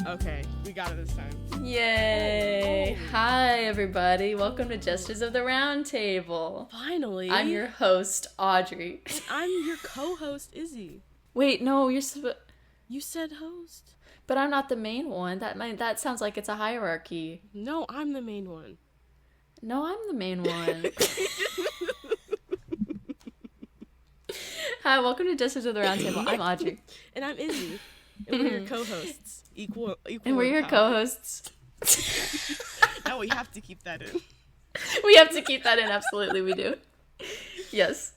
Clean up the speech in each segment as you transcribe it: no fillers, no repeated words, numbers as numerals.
Okay, we got it this time. Yay! Oh. Hi, everybody. Welcome to Jesters of the Round Table. Finally. I'm your host, Audrey. I'm your co-host, Izzie. Wait, no, You said host. But I'm not the main one. That sounds like it's a hierarchy. No, I'm the main one. No, I'm the main one. Hi, welcome to Jesters of the Round Table. I'm Audrey. And I'm Izzie. And we're your co-hosts. Equal and we're your co-hosts. No, we have to keep that in. We have to keep that in, absolutely we do. Yes.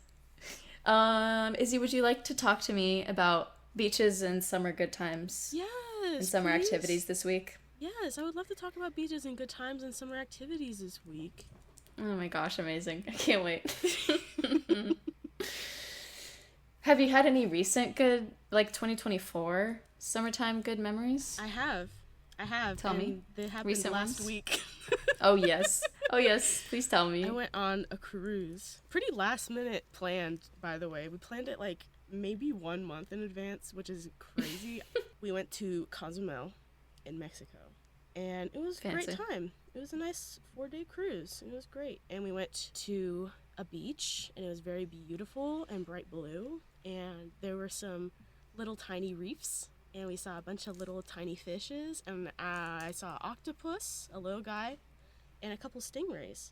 Izzie, would you like to talk to me about beaches and summer good times? Yes, and summer activities this week? Yes, I would love to talk about beaches and good times and summer activities this week. Oh my gosh, amazing. I can't wait. Have you had any recent good, 2024 summertime good memories? I have. Tell me. They happened recent last ones? week. Oh, yes. Please tell me. I went on a cruise. Pretty last minute planned, by the way. We planned it maybe 1 month in advance, which is crazy. We went to Cozumel in Mexico. And it was a great time. It was a nice 4-day cruise. It was great. And we went to a beach, and it was very beautiful and bright blue. And there were some little tiny reefs, and we saw a bunch of little tiny fishes, and I saw an octopus, a little guy, and a couple stingrays.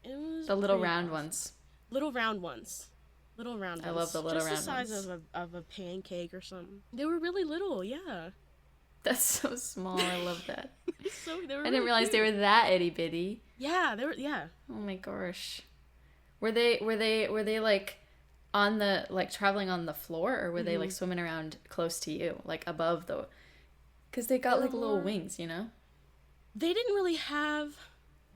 And it was the little round ones. Little round ones. I love the little round ones. Just the size of a pancake or something. They were really little, yeah. That's so small. I love that. They were I didn't realize they were that itty bitty. Yeah, they were. Yeah. Oh my gosh. Were they on the traveling on the floor, or were they swimming around close to you, above the? Because they got little wings, you know. They didn't really have.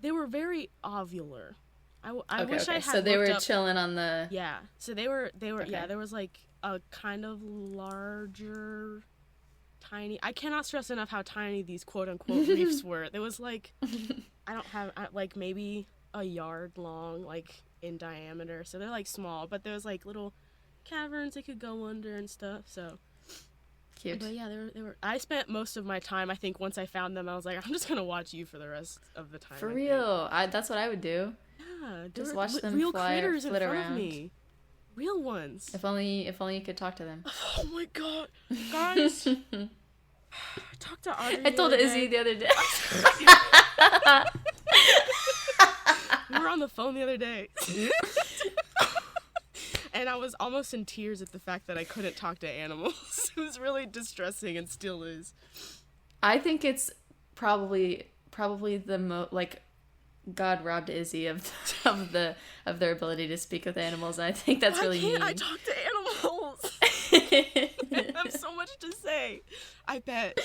They were very ovular. I wish I had. So they were chilling on the. Yeah. So they were. Okay. Yeah. There was a kind of larger, tiny. I cannot stress enough how tiny these quote unquote reefs were. There was I don't have maybe a yard long in diameter, so they're small, but there's little caverns they could go under and stuff. So cute. But yeah, they were. I spent most of my time. I think once I found them, I was I'm just gonna watch you for the rest of the time. For real, that's what I would do. Yeah, just watch them real fly or flit around. Of me. Real ones. If only you could talk to them. Oh my god, guys! I talked to Audrey. I told Izzie the other day. We were on the phone the other day. And I was almost in tears at the fact that I couldn't talk to animals. It was really distressing and still is. I think it's probably the God robbed Izzie of their ability to speak with animals. And I think that's really mean. Why can't I talk to animals? I have so much to say. I bet.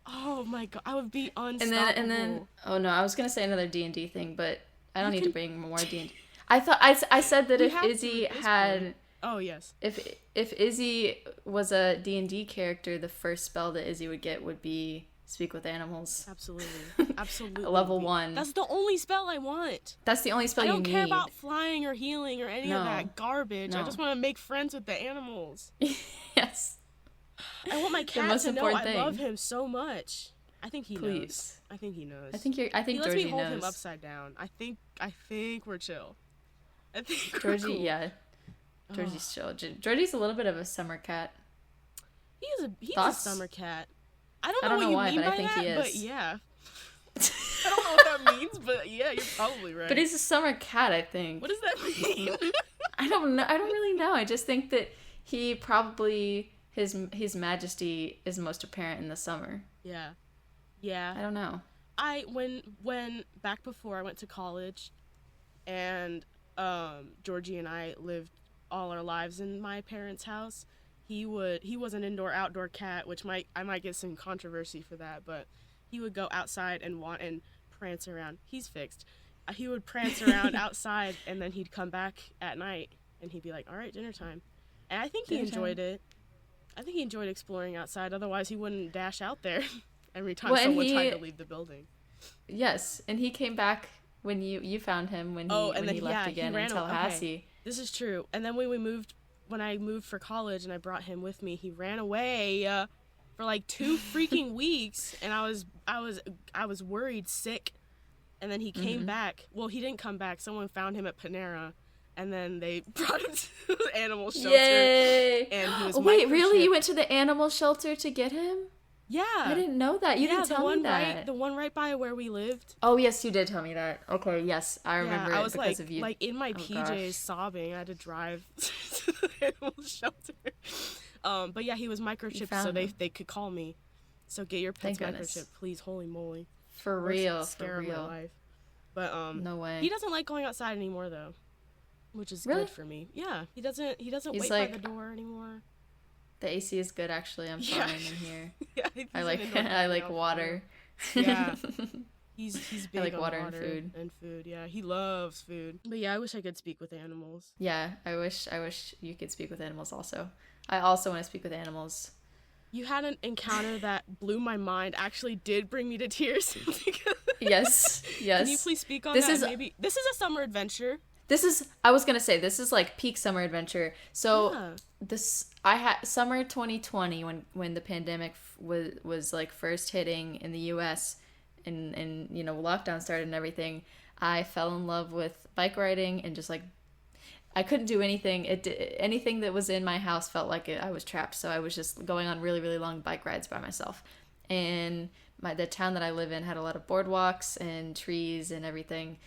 Oh my god, I would be unstoppable. And then oh no, I was gonna say another D&D thing, but I don't need to bring more D&D. I thought I said that if Izzie had. Oh yes. If Izzie was a D&D character, the first spell that Izzie would get would be speak with animals. Absolutely. Level 1. That's the only spell I want. That's the only spell you need. I don't care about flying or healing or any of that garbage. No. I just want to make friends with the animals. Yes. I want my cat to know I love him so much. I think he knows. I think he knows. I think he Georgie lets me hold knows. him upside down. I think we're chill. I think Georgie, cool. Yeah. Georgie's chill. Georgie's a little bit of a summer cat. He's a summer cat. I don't know why, but I think he is. But yeah. I don't know what that means, but yeah, you're probably right. But he's a summer cat, I think. What does that mean? I don't know. I don't really know. I just think that he probably his majesty is most apparent in the summer. Yeah. Yeah. I don't know. When back before I went to college, and Georgie and I lived all our lives in my parents' house. He was an indoor-outdoor cat, which I might get some controversy for that, but he would go outside and prance around. He's fixed. He would prance around outside, and then he'd come back at night, and he'd be like, all right, dinner time. And I think he enjoyed it. I think he enjoyed exploring outside. Otherwise, he wouldn't dash out there every time someone tried to leave the building. Yes, and he came back when you found him when he left again in Tallahassee. Okay. This is true. And then when I moved for college and I brought him with me, he ran away. for like 2 freaking weeks, and I was worried, sick, and then he came back. Well, he didn't come back. Someone found him at Panera, and then they brought him to the animal shelter. Yay! And he was wait, really? You went to the animal shelter to get him? Yeah. I didn't know that. You didn't tell me that. The one right by where we lived. Oh, yes, you did tell me that. Okay, yes, I remember I it was because of you. like in my PJs sobbing. I had to drive to the animal shelter. But yeah, he was microchipped, so they could call me. So get your pets microchipped, please. Holy moly. For real, scare of my life. But no way. He doesn't like going outside anymore though, which is good for me. Yeah, he doesn't wait by the door anymore. The AC is good, actually. I'm fine in here. Yeah, I like water. Yeah, he's big I like on water and food. Yeah, he loves food. But yeah, I wish I could speak with animals. Yeah, I wish you could speak with animals also. I also want to speak with animals. You had an encounter that blew my mind. Actually, did bring me to tears. Yes. Can you please speak on that? Maybe this is a summer adventure. I was gonna say, this is like peak summer adventure. So I had summer 2020 when the pandemic was like first hitting in the US and lockdown started and everything. I fell in love with bike riding and just like I couldn't do anything. Anything that was in my house felt like I was trapped. So I was just going on really, really long bike rides by myself. And the town that I live in had a lot of boardwalks and trees and everything.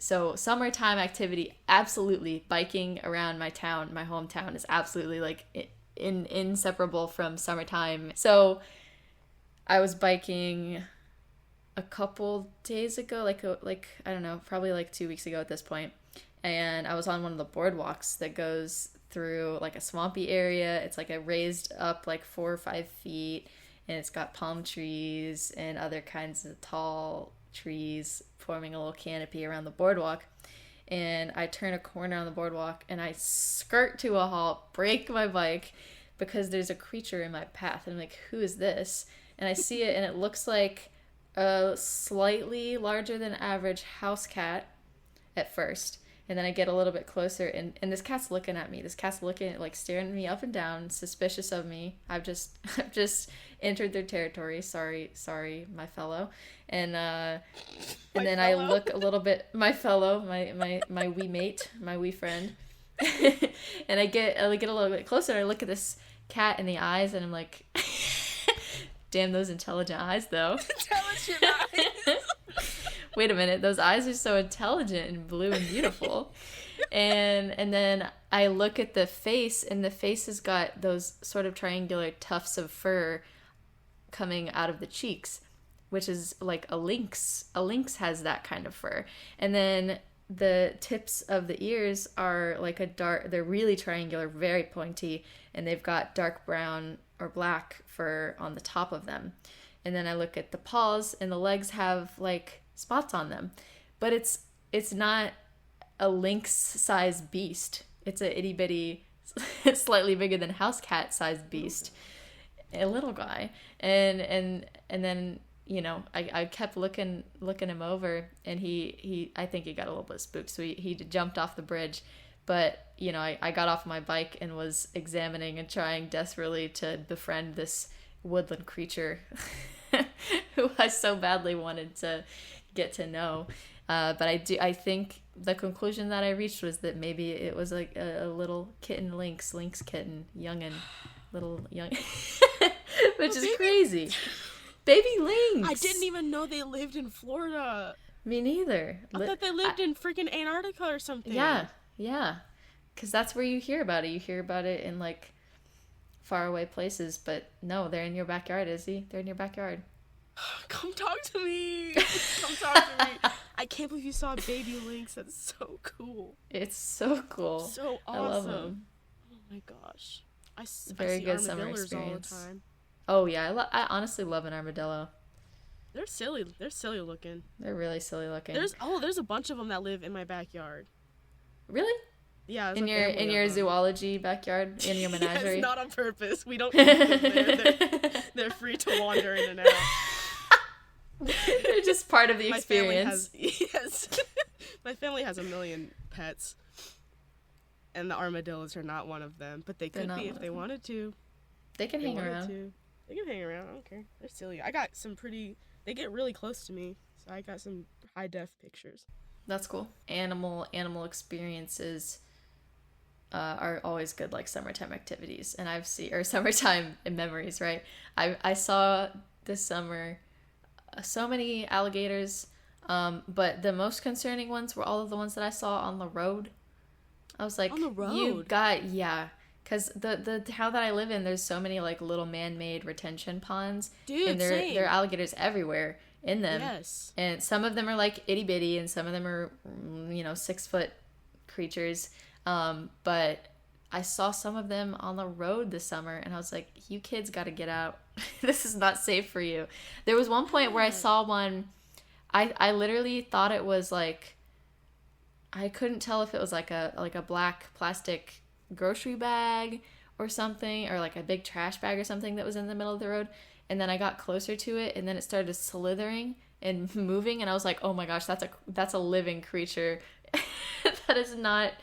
So summertime activity, absolutely. Biking around my town, my hometown, is absolutely like inseparable from summertime. So I was biking a couple days ago, like I don't know, probably like 2 weeks ago at this point. And I was on one of the boardwalks that goes through like a swampy area. It's like a raised up like 4 or 5 feet, and it's got palm trees and other kinds of tall trees forming a little canopy around the boardwalk. And I turn a corner on the boardwalk and I skirt to a halt, break my bike because there's a creature in my path. And I'm like, who is this? And I see it and it looks like a slightly larger than average house cat at first. And then I get a little bit closer and this cat's looking at me. This cat's looking, like staring me up and down, suspicious of me. I've just entered their territory. Sorry, my fellow. And then I look a little bit, my fellow, my wee mate, my wee friend. And I get a little bit closer and I look at this cat in the eyes and I'm like, damn those intelligent eyes though. Intelligent eyes. Wait a minute, those eyes are so intelligent and blue and beautiful. And then I look at the face, and the face has got those sort of triangular tufts of fur coming out of the cheeks, which is like a lynx. A lynx has that kind of fur. And then the tips of the ears are like they're really triangular, very pointy, and they've got dark brown or black fur on the top of them. And then I look at the paws, and the legs have like spots on them, but it's not a lynx-sized beast. It's a itty-bitty, slightly bigger than house cat-sized beast, a little guy. And then I kept looking him over, and he I think he got a little bit spooked, so he jumped off the bridge. But I got off my bike and was examining and trying desperately to befriend this woodland creature who I so badly wanted to get to know. But I think the conclusion that I reached was that maybe it was like a little kitten lynx kitten, little young, which is crazy. Baby lynx. I didn't even know they lived in Florida. Me neither. I thought they lived in freaking Antarctica or something. Yeah. Because that's where you hear about it. You hear about it in like faraway places, but no, they're in your backyard, Izzie. They're in your backyard. Come talk to me. Come talk to me. I can't believe you saw a baby lynx. That's so cool. It's so cool. So awesome. I love them. Oh my gosh. I see good summer experience all the time. Oh yeah, I honestly love an armadillo. They're silly. They're silly looking. They're really silly looking. There's a bunch of them that live in my backyard. Really? Yeah. In your zoology backyard, in your menagerie. Yes, not on purpose. We don't keep them there. They're free to wander in and out. They're just part of the experience. My family has 1 million pets, and the armadillos are not one of them. But they could be if they wanted to. They can hang around. They can hang around. I don't care. They're silly. I got some pretty. They get really close to me, so I got some high def pictures. That's cool. Animal experiences are always good, like summertime activities, and summertime memories, right? I saw this summer so many alligators, but the most concerning ones were all of the ones that I saw on the road. I was like, on the road? You got, yeah. Because the town that I live in, there's so many, like, little man-made retention ponds. Dude, and there are alligators everywhere in them. Yes. And some of them are, like, itty-bitty, and some of them are, 6-foot creatures. But I saw some of them on the road this summer, and I was like, you kids got to get out. This is not safe for you. There was one point where I saw one. I literally thought it was, like, I couldn't tell if it was, like a black plastic grocery bag or something, or like a big trash bag or something that was in the middle of the road, and then I got closer to it, and then it started slithering and moving, and I was like, oh my gosh, that's a living creature. That is not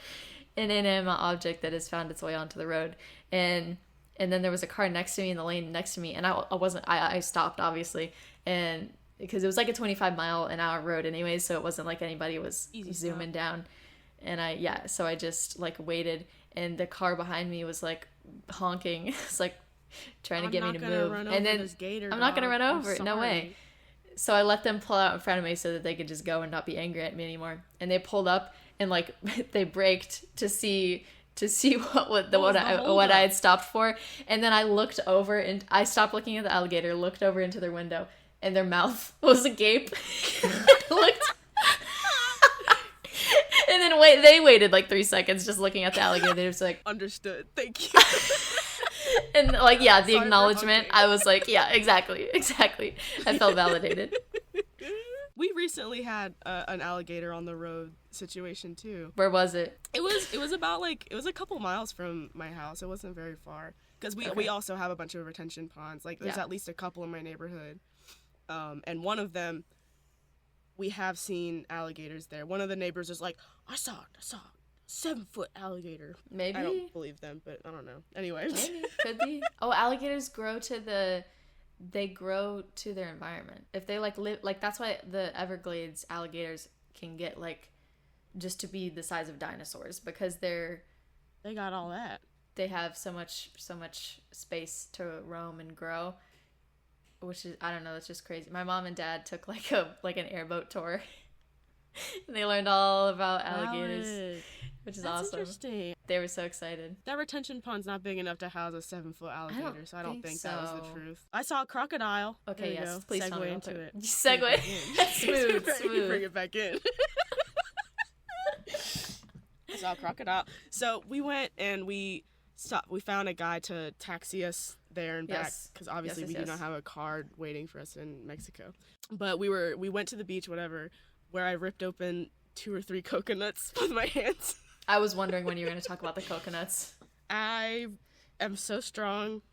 an inanimate object that has found its way onto the road. And then there was a car next to me in the lane next to me, and I stopped, obviously, and because it was like a 25-mile-an-hour road anyway, so it wasn't like anybody was zooming down. And so I just like waited, and the car behind me was like honking. It's like trying to get me to move. And then I'm not going to run over it. No way. So I let them pull out in front of me so that they could just go and not be angry at me anymore. And they pulled up and like they braked to see what I had stopped for. And then I looked over and I stopped looking at the alligator, looked over into their window, and their mouth was agape. Looked. And then they waited like 3 seconds just looking at the alligator. They were just like, understood. Thank you. And like, yeah, the acknowledgement. I was like, yeah, exactly. I felt validated. We recently had an alligator on the road situation too. Where was it? It was about it was a couple miles from my house. It wasn't very far because we also have a bunch of retention ponds. Like there's at least a couple in my neighborhood, and one of them. We have seen alligators there. One of the neighbors is like, I saw a 7-foot alligator. Maybe. I don't believe them, but I don't know. Anyway. Maybe. Could be. Oh, alligators grow to their environment. If they like live, like that's why the Everglades alligators can get like just to be the size of dinosaurs, because they got all that. They have so much space to roam and grow. Which is, I don't know, that's just crazy. My mom and dad took like an airboat tour. And they learned all about alligators, which is awesome. Interesting. They were so excited. That retention pond's not big enough to house a 7-foot alligator, so I don't think that was the truth. I saw a crocodile. Okay, yes, go. Please segue into it. Segue. Smooth. Bring it back in. I saw a crocodile. So we went and we found a guy to taxi us there and back, because obviously we do not have a car waiting for us in Mexico. But we went to the beach, whatever, where I ripped open 2 or 3 coconuts with my hands. I was wondering when you were going to talk about the coconuts. I am so strong.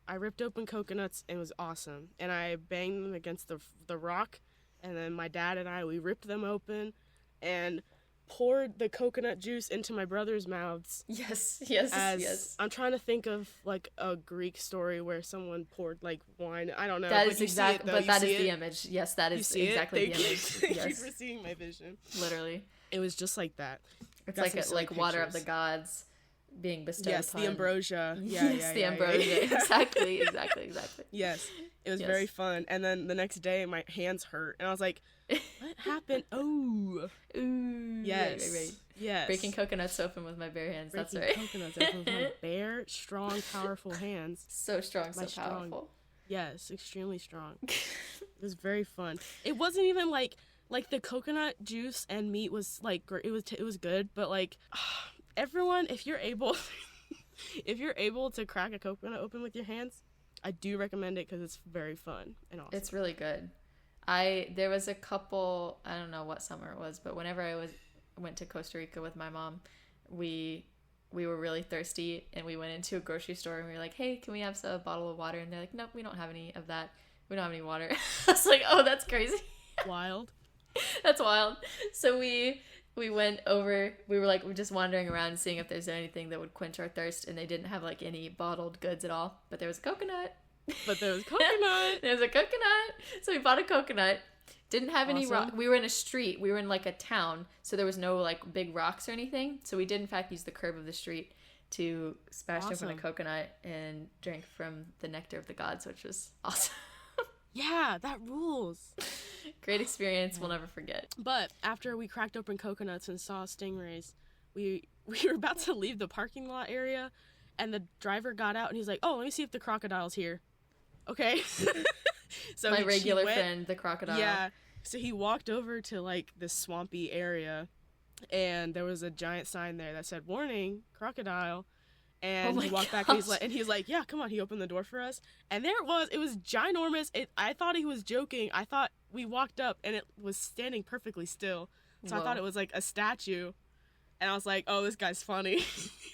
I ripped open coconuts. It was awesome. And I banged them against the rock. And then my dad and we ripped them open and poured the coconut juice into my brother's mouths. Yes. I'm trying to think of like a Greek story where someone poured like wine. I don't know. That is exactly, but that is the image. Yes, that is exactly the image. Thank you for seeing my vision. Literally, it was just like that. It's like water of the gods being bestowed. Yes, upon. The ambrosia. The ambrosia. Yeah. Exactly. Yes, it was very fun. And then the next day, my hands hurt, and I was like, "What happened?" Oh, ooh, yes, right. Yes. Breaking coconuts open with my bare hands. That's right. Coconuts open with my bare, strong, powerful hands. So strong, so powerful. Yes, extremely strong. It was very fun. It wasn't even like the coconut juice and meat was like it was good, but like everyone, if you're able to crack a coconut open with your hands, I do recommend it because it's very fun and awesome. It's really good. There was a couple, I don't know what summer it was, but whenever I went to Costa Rica with my mom, we were really thirsty, and we went into a grocery store and we were like, hey, can we have a bottle of water? And they're like, nope, we don't have any of that. We don't have any water. I was like, oh, that's crazy. Wild. That's wild. So we went over, we were just wandering around seeing if there's anything that would quench our thirst, and they didn't have like any bottled goods at all, but there was a coconut. But there was coconut. There was a coconut. So we bought a coconut. Didn't have any rock. We were in a street. We were in like a town. So there was no like big rocks or anything. So we did in fact use the curb of the street to smash open a coconut and drink from the nectar of the gods, which was awesome. Yeah, that rules. Great experience. We'll never forget. But after we cracked open coconuts and saw stingrays, we were about to leave the parking lot area, and the driver got out and he's like, "Oh, let me see if the crocodile's here." Okay. So my regular friend, the crocodile. Yeah. So he walked over to like this swampy area, and there was a giant sign there that said, "Warning, crocodile." And he walked back, and he's like, "Yeah, come on." He opened the door for us, and there it was. It was ginormous. I thought he was joking. I thought we walked up, and it was standing perfectly still. So I thought it was like a statue, and I was like, "Oh, this guy's funny."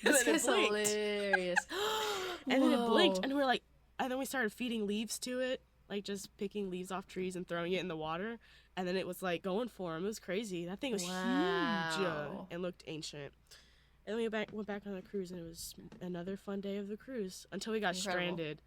This guy's hilarious. And then it blinked, and and then we started feeding leaves to it, like just picking leaves off trees and throwing it in the water, and then it was like going for him. It was crazy. That thing was huge and looked ancient. And then we went back on the cruise, and it was another fun day of the cruise until we got stranded,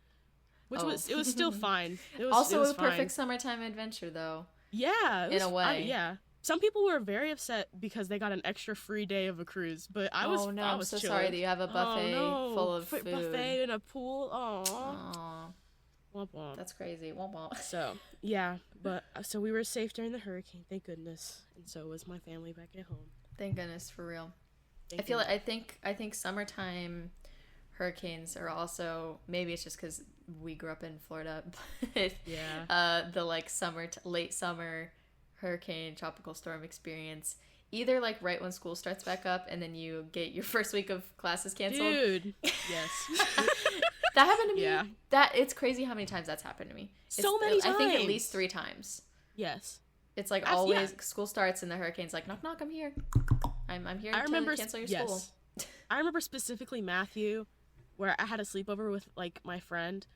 which was still fine. It was a perfect summertime adventure, though. Yeah, in a way. Yeah, some people were very upset because they got an extra free day of a cruise, but I was I'm so sorry that you have a buffet full of food. Buffet and a pool. Aww. Womp womp. That's crazy. Womp womp. So yeah, but so we were safe during the hurricane, thank goodness, and so was my family back at home. Thank goodness, for real. I think summertime hurricanes are also, maybe it's just because we grew up in Florida, but the like late summer hurricane tropical storm experience, either like right when school starts back up and then you get your first week of classes canceled. Dude, yes. That happened to me. Yeah. It's crazy how many times that's happened to me. So many times. I think at least 3 times. Yes. It's like always school starts and the hurricane's like, knock, knock, I'm here. I'm here to cancel your school. I remember specifically Matthew, where I had a sleepover with like my friend,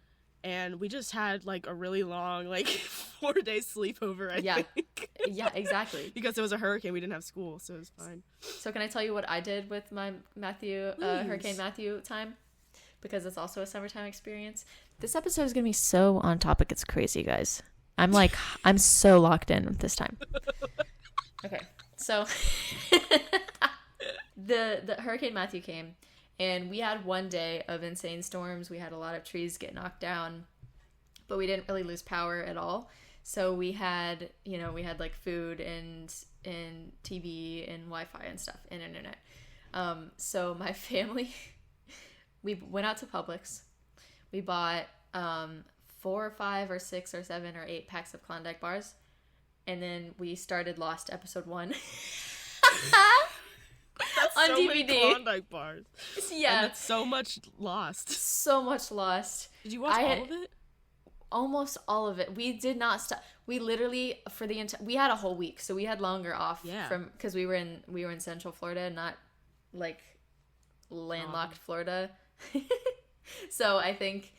and we just had like a really long 4-day sleepover, I think. Yeah, exactly. Because it was a hurricane, we didn't have school, so it was fine. So can I tell you what I did with my Hurricane Matthew time? Because it's also a summertime experience. This episode is going to be so on topic, it's crazy, guys. I'm so locked in this time. Okay, so the Hurricane Matthew came, and we had one day of insane storms. We had a lot of trees get knocked down, but we didn't really lose power at all. So we had like food and TV and Wi-Fi and stuff and internet. So my family, we went out to Publix. We bought 4 or 5 or 6 or 7 or 8 packs of Klondike bars, and then we started Lost episode 1. That's on so DVD. Many Klondike bars. Yeah. And that's so much Lost. So much Lost. Did you watch all of it? Almost all of it. We did not stop. We literally we had a whole week, so we had longer off because we were in Central Florida, not like landlocked Florida. So I think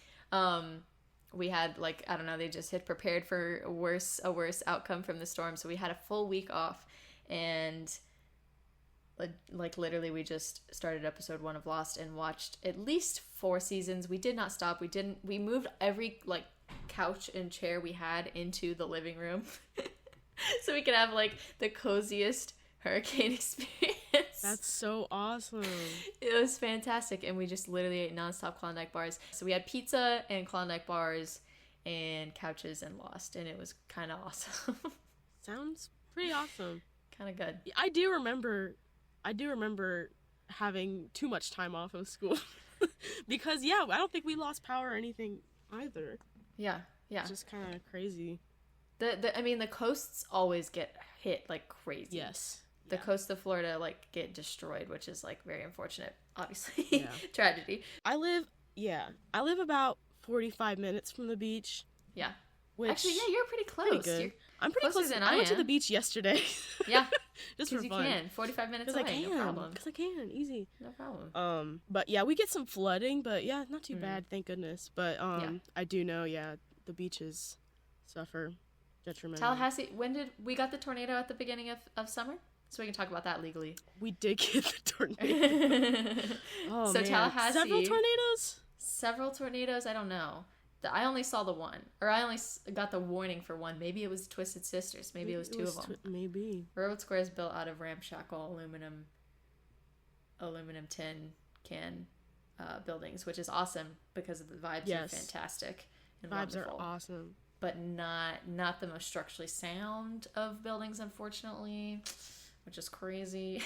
we had I don't know, they just had prepared for a worse outcome from the storm, so we had a full week off, and literally we just started episode 1 of Lost and watched at least 4 seasons. We did not stop. We moved every couch and chair we had into the living room so we could have the coziest hurricane experience. That's so awesome. It was fantastic, and we just literally ate nonstop Klondike bars. So we had pizza and Klondike bars and couches and Lost, and it was kind of awesome. Sounds pretty awesome. Kind of good. I do remember having too much time off of school because I don't think we lost power or anything either. Yeah. It's just kind of crazy. The coasts always get hit like crazy. Yes. The coast of Florida get destroyed, which is very unfortunate, obviously. Yeah. Tragedy. I live about 45 minutes from the beach. Yeah. Actually, you're pretty close. Pretty good. I'm pretty close. Than I went to the beach yesterday. Yeah. Just for fun. You can. 45 minutes away. No problem. Because I can. Easy. No problem. But we get some flooding, but not too bad, thank goodness. But I do know, the beaches suffer detrimentally. Tallahassee, when did we got the tornado at the beginning of summer? So we can talk about that legally. We did get the tornado. So man. Tallahassee. Several tornadoes? Several tornadoes. I don't know. I only saw the one, or I only got the warning for one. Maybe it was Twisted Sisters. Maybe it was two of them. Maybe. Railroad Square is built out of ramshackle aluminum tin can buildings, which is awesome because of the vibes are fantastic and vibes wonderful. Are awesome, but not the most structurally sound of buildings, unfortunately, which is crazy.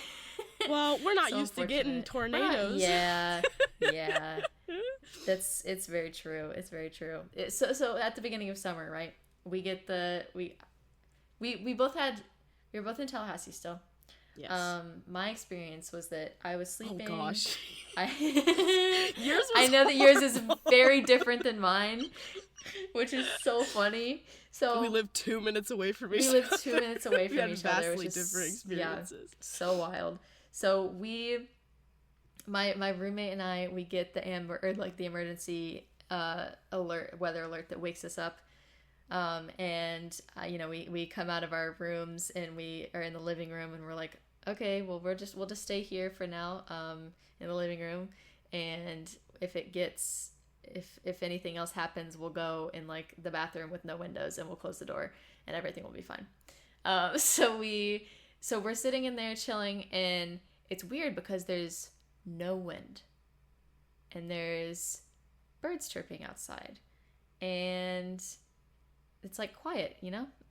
Well, we're not used to getting tornadoes. Yeah. It's very true. It's very true. So at the beginning of summer, right? We get we were both in Tallahassee still. Yes. My experience was that I was sleeping. Oh gosh. I know that yours is very different than mine, which is so funny. So we lived 2 minutes away from each other. We lived 2 minutes away from each other. Vastly different experiences. Yeah, so wild. So my roommate and I, we get the emergency weather alert that wakes us up. And we come out of our rooms and we are in the living room and we're like, okay, well we'll just stay here for now, in the living room, and if anything else happens, we'll go in like the bathroom with no windows and we'll close the door and everything will be fine. So we're sitting in there chilling, and it's weird because there's no wind and there's birds chirping outside, and it's like quiet,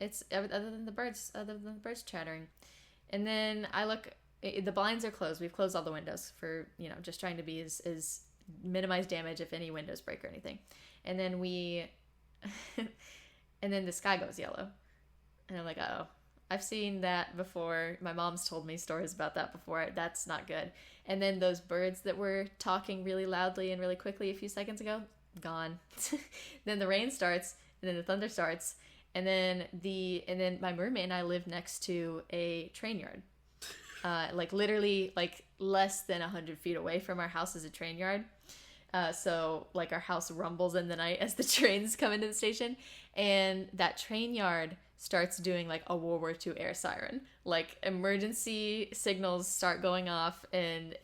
it's other than the birds chattering. And then I look, the blinds are closed. We've closed all the windows for, just trying to be as minimize damage if any windows break or anything. And then and then the sky goes yellow. And I'm like, oh, I've seen that before. My mom's told me stories about that before. That's not good. And then those birds that were talking really loudly and really quickly a few seconds ago, gone. Then the rain starts, and then the thunder starts, and then my roommate and I live next to a train yard. Like literally like less than 100 feet away from our house is a train yard. So like our house rumbles in the night as the trains come into the station, and that train yard starts doing like a World War II air siren. Like emergency signals start going off, and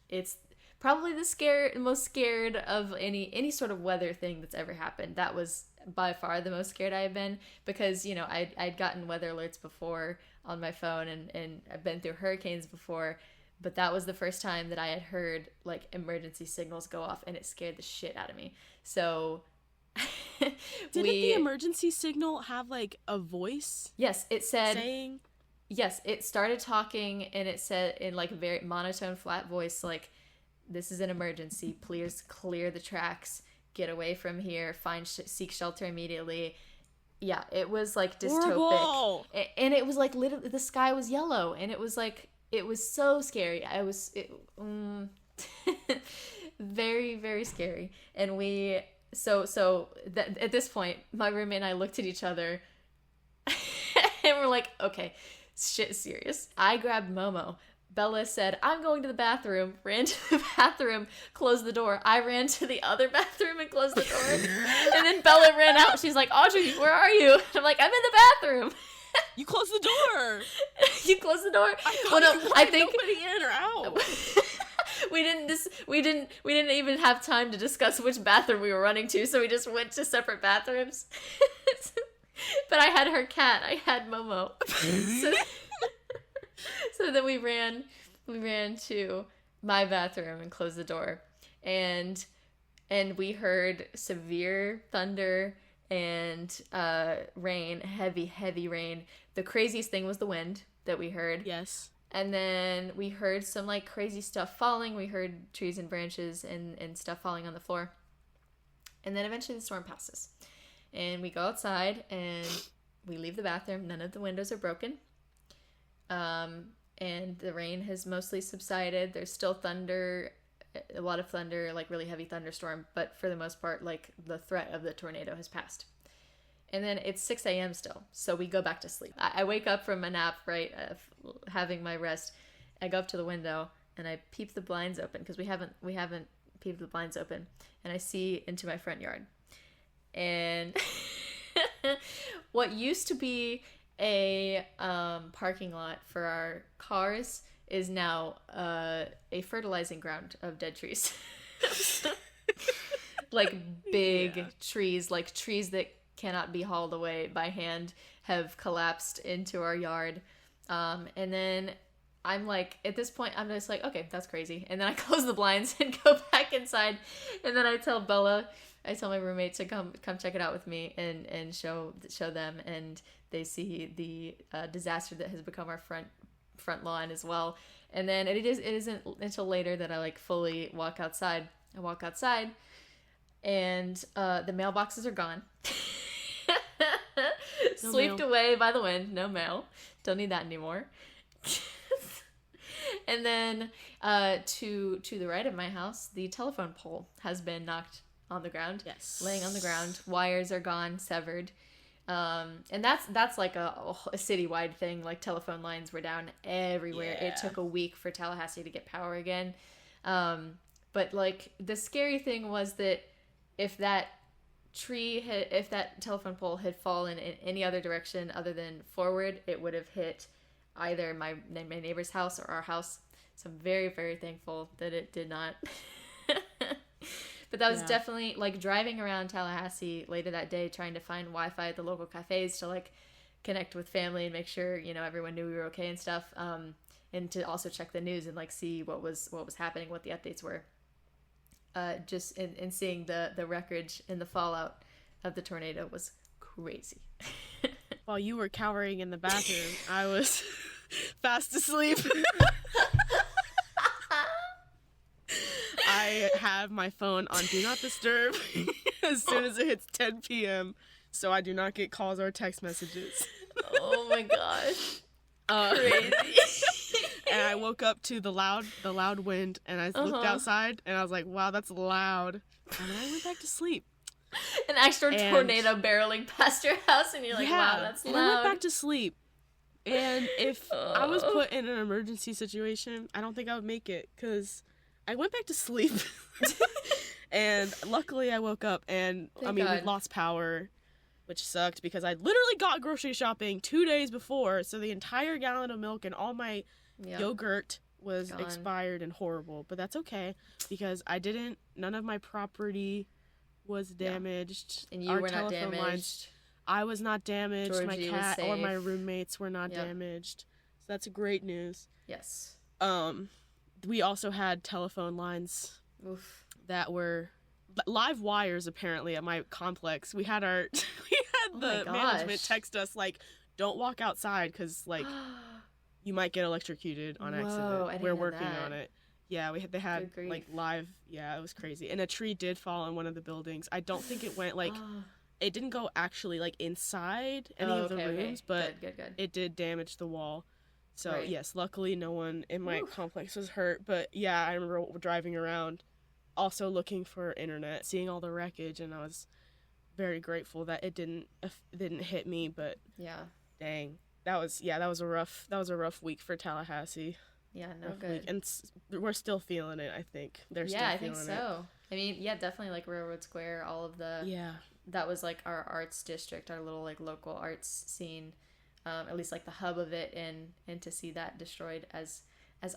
it's probably the most scared of any sort of weather thing that's ever happened. That was by far the most scared I have been, because I'd gotten weather alerts before on my phone, and I've been through hurricanes before, but that was the first time that I had heard like emergency signals go off, and it scared the shit out of me. So didn't the emergency signal have like a voice? Yes, it said saying. Yes, it started talking, and it said in like a very monotone, flat voice, like, "This is an emergency. Please clear the tracks. Get away from here. Seek shelter immediately." Yeah, it was like dystopic. Horrible. And it was like literally the sky was yellow, and it was like, it was so scary. Very, very scary. And at this point, my roommate and I looked at each other and we're like, okay, shit is serious. I grabbed Momo. Bella said, "I'm going to the bathroom," ran to the bathroom, closed the door. I ran to the other bathroom and closed the door. And then Bella ran out. She's like, "Audrey, where are you?" And I'm like, "I'm in the bathroom." You closed the door. You closed the door? I think nobody in or out. We didn't even have time to discuss which bathroom we were running to, so we just went to separate bathrooms. But I had her cat. I had Momo. So then we ran to my bathroom and closed the door, and we heard severe thunder and rain, heavy rain. The craziest thing was the wind that we heard. Yes. And then we heard some like crazy stuff falling. We heard trees and branches and stuff falling on the floor. And then eventually the storm passes. And we go outside and we leave the bathroom. None of the windows are broken. And the rain has mostly subsided. There's still thunder, a lot of thunder, like really heavy thunderstorm. But for the most part, like the threat of the tornado has passed. And then it's 6 a.m. still, so we go back to sleep. I wake up from a nap, right, having my rest. I go up to the window and I peep the blinds open, because we haven't peeped the blinds open, and I see into my front yard. And what used to be a parking lot for our cars is now a fertilizing ground of dead trees. like big trees, like trees that cannot be hauled away by hand, have collapsed into our yard. And then I'm like, at this point, I'm just like, okay, that's crazy. And then I close the blinds and go back inside. And then I tell my roommate to come check it out with me and show them. And they see the disaster that has become our front lawn as well. And then it isn't until later that I like fully walk outside. I walk outside, and the mailboxes are gone. No Swept mail. away by the wind. No mail. Don't need that anymore. And then to the right of my house, the telephone pole has been knocked on the ground. Yes. Laying on the ground. Wires are gone, severed. And that's like a citywide thing. Like telephone lines were down everywhere. Yeah. It took a week for Tallahassee to get power again. But like the scary thing was that if that telephone pole had fallen in any other direction other than forward, it would have hit either my neighbor's house or our house. So I'm very, very thankful that it did not. But that was definitely like driving around Tallahassee later that day, trying to find Wi-Fi at the local cafes to like connect with family and make sure, you know, everyone knew we were okay and stuff. And to also check the news and like see what was happening, what the updates were. Just in seeing the wreckage and the fallout of the tornado was crazy. While you were cowering in the bathroom, I was fast asleep. I have my phone on Do Not Disturb as soon as it hits 10 p.m. so I do not get calls or text messages. Oh my gosh. Crazy. And I woke up to the loud wind, and I looked outside, and I was like, wow, that's loud. And then I went back to sleep. An actual tornado barreling past your house, and you're like, wow, that's loud. And I went back to sleep. And if I was put in an emergency situation, I don't think I would make it, because I went back to sleep. And luckily I woke up, and Thank we God. lost power, which sucked, because I literally got grocery shopping 2 days before, so the entire gallon of milk and all my yogurt was expired and horrible. But that's okay, because none of my property was damaged. And you were not damaged. I was not damaged. Georgie my cat was or safe. my roommates were not damaged. So that's great news. Yes. We also had telephone lines that were live wires apparently at my complex. We had the management text us like, don't walk outside because like you might get electrocuted on accident. We're working on it. Yeah, they had like live. Yeah, it was crazy. And a tree did fall on one of the buildings. I don't think it went like it didn't go actually like inside any of the rooms, but good. it did damage the wall. So yes, luckily no one in my complex was hurt. But yeah, I remember driving around, also looking for internet, seeing all the wreckage, and I was very grateful that it didn't hit me. But dang, that was a rough week for Tallahassee. Yeah, no good. And we're still feeling it. I think they're still feeling it. I think so. I mean, definitely like Railroad Square, all of the that was like our arts district, our little like local arts scene. At least like the hub of it, and to see that destroyed as